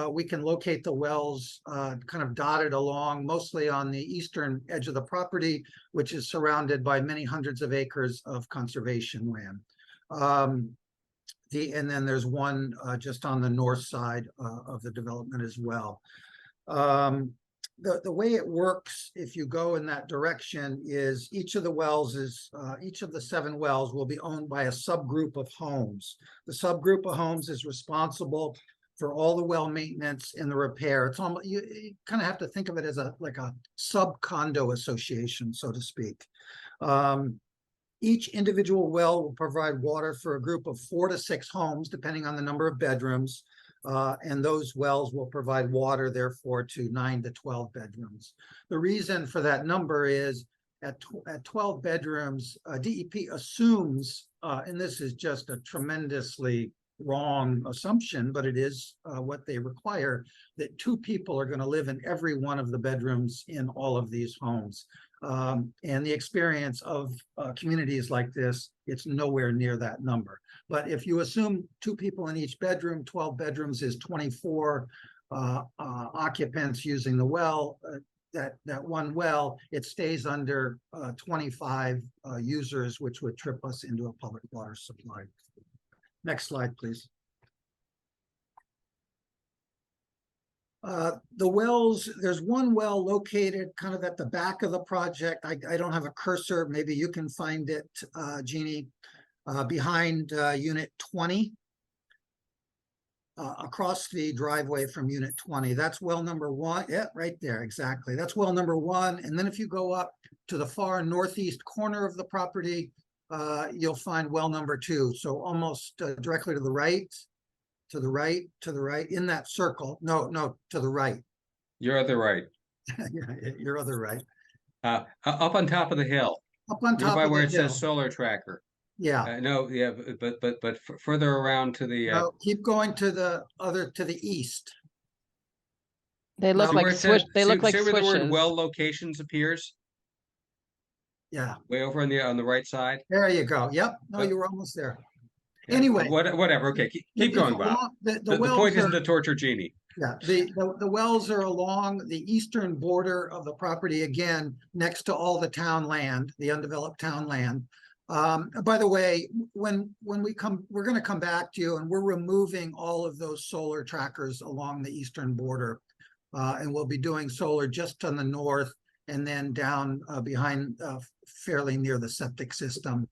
we can locate the wells kind of dotted along, mostly on the eastern edge of the property, which is surrounded by many hundreds of acres of conservation land. And then there's one just on the north side of the development as well. the way it works, if you go in that direction, is each of the wells is, each of the 7 wells will be owned by a subgroup of homes. The subgroup of homes is responsible for all the well maintenance and the repair. It's almost, you kind of have to think of it as like a sub-condo association, so to speak. Each individual well will provide water for a group of 4 to 6 homes, depending on the number of bedrooms. And those wells will provide water, therefore, to 9 to 12 bedrooms. The reason for that number is at 12 bedrooms, DEP assumes, and this is just a tremendously wrong assumption, but it is what they require, that 2 people are going to live in every one of the bedrooms in all of these homes. And the experience of communities like this, it's nowhere near that number. But if you assume 2 people in each bedroom, 12 bedrooms is 24 occupants using the well, that one well, it stays under 25 users, which would trip us into a public water supply. Next slide, please. The wells, there's one well located kind of at the back of the project. I don't have a cursor. Maybe you can find it, Jeannie, behind unit 20, across the driveway from unit 20. That's well number 1. Yeah, right there, exactly. That's well number 1. And then if you go up to the far northeast corner of the property, you'll find well number 2. So almost directly to the right. To the right, in that circle. No, to the right. Your other right. Your other right. Up on top of the hill. Up on top by of where the it hill. says solar tracker. Yeah. No, yeah, but further around to the. No, keep going to the east. They look like switch. They look like switches. Where the word swishes. well locations appears. Yeah. Way over on the right side. There you go. Yep. No, you were almost there. Yeah. Anyway, whatever. Okay, keep going, Bob. The point isn't to torture Jeannie. Yeah, the wells are along the eastern border of the property, again, next to all the town land, the undeveloped town land. By the way, when we come, we're going to come back to you, and we're removing all of those solar trackers along the eastern border. And we'll be doing solar just on the north and then down behind fairly near the septic system.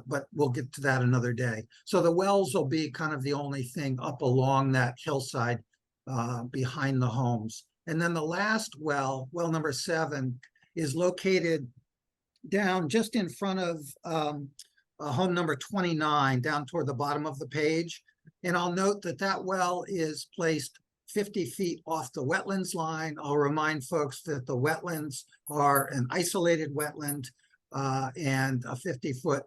But we'll get to that another day. So the wells will be kind of the only thing up along that hillside behind the homes. And then the last well number 7, is located down just in front of home number 29, down toward the bottom of the page. And I'll note that that well is placed 50 feet off the wetlands line. I'll remind folks that the wetlands are an isolated wetland, and a 50-foot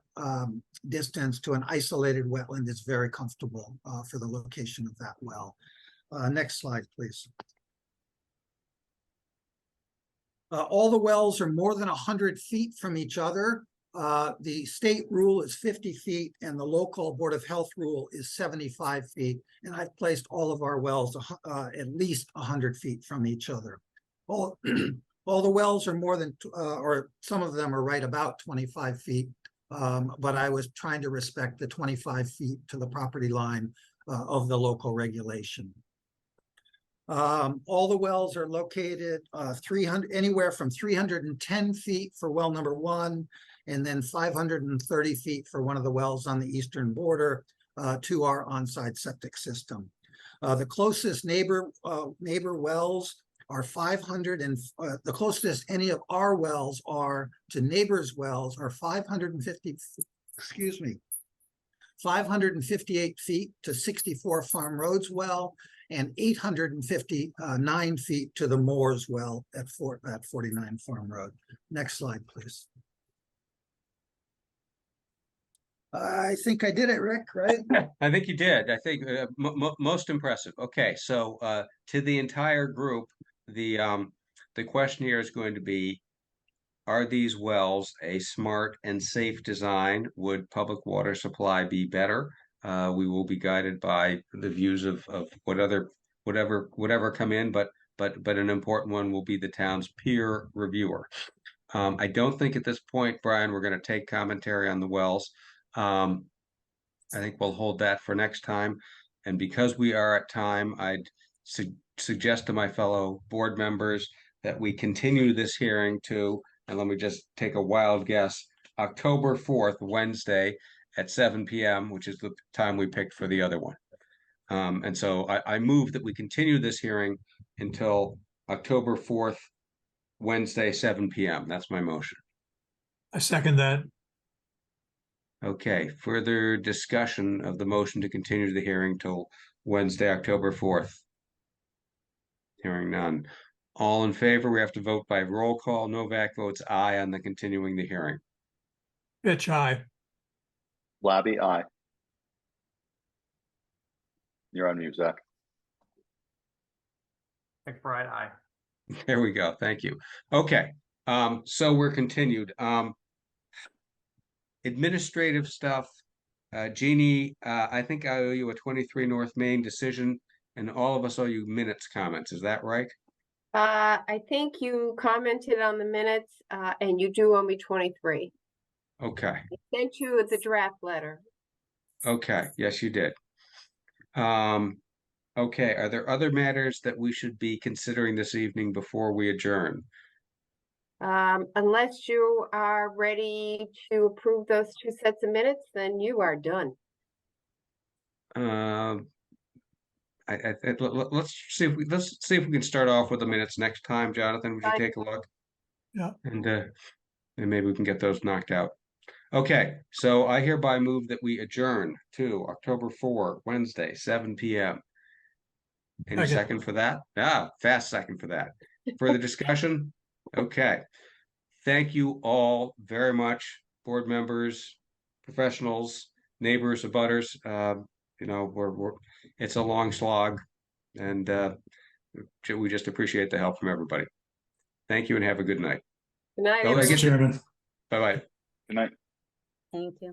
distance to an isolated wetland is very comfortable for the location of that well. Next slide, please. All the wells are more than 100 feet from each other. The state rule is 50 feet and the local Board of Health rule is 75 feet. And I've placed all of our wells at least 100 feet from each other. All the wells are more than, or some of them are right about 25 feet, but I was trying to respect the 25 feet to the property line of the local regulation. All the wells are located anywhere from 310 feet for well number 1, and then 530 feet for one of the wells on the eastern border to our on-site septic system. The closest neighbor wells are 500, and the closest any of our wells are to neighbors' wells are 558 feet to 64 Farm Roads well, and 859 feet to the Moores well at 49 Farm Road. Next slide, please. I think I did it, Rick, right? I think you did. I think most impressive. Okay, so to the entire group, the question here is going to be, are these wells a smart and safe design? Would public water supply be better? We will be guided by the views of whatever come in, but an important one will be the town's peer reviewer. I don't think at this point, Brian, we're going to take commentary on the wells. I think we'll hold that for next time. And because we are at time, I'd suggest to my fellow board members that we continue this hearing to, and let me just take a wild guess, October 4th, Wednesday at 7 p.m., which is the time we picked for the other one. And so I move that we continue this hearing until October 4th, Wednesday, 7 p.m. That's my motion. I second that. Okay, further discussion of the motion to continue the hearing till Wednesday, October 4th. Hearing none. All in favor, we have to vote by roll call. Novak votes aye on the continuing the hearing. Pitch aye. Labby, aye. You're on mute, Zach. McBride, aye. There we go. Thank you. Okay, so we're continued. Administrative stuff. Jeannie, I think I owe you a 23 North Main decision, and all of us owe you minutes comments. Is that right? I think you commented on the minutes, and you do owe me 23. Okay. I sent you the draft letter. Okay. Yes, you did. Okay. Are there other matters that we should be considering this evening before we adjourn? Unless you are ready to approve those 2 sets of minutes, then you are done. Let's see if we can start off with the minutes next time. Jonathan, would you take a look? Yeah. And maybe we can get those knocked out. Okay, so I hereby move that we adjourn to October 4, Wednesday, 7 p.m. Any Second. second for that? Fast second for that. Further discussion? Okay. Thank you all very much, board members, professionals, neighbors, abutters. You know, it's a long slog, and we just appreciate the help from everybody. Thank you, and have a good night. Good night, Mr. Chairman. Bye-bye. Good night. Thank you.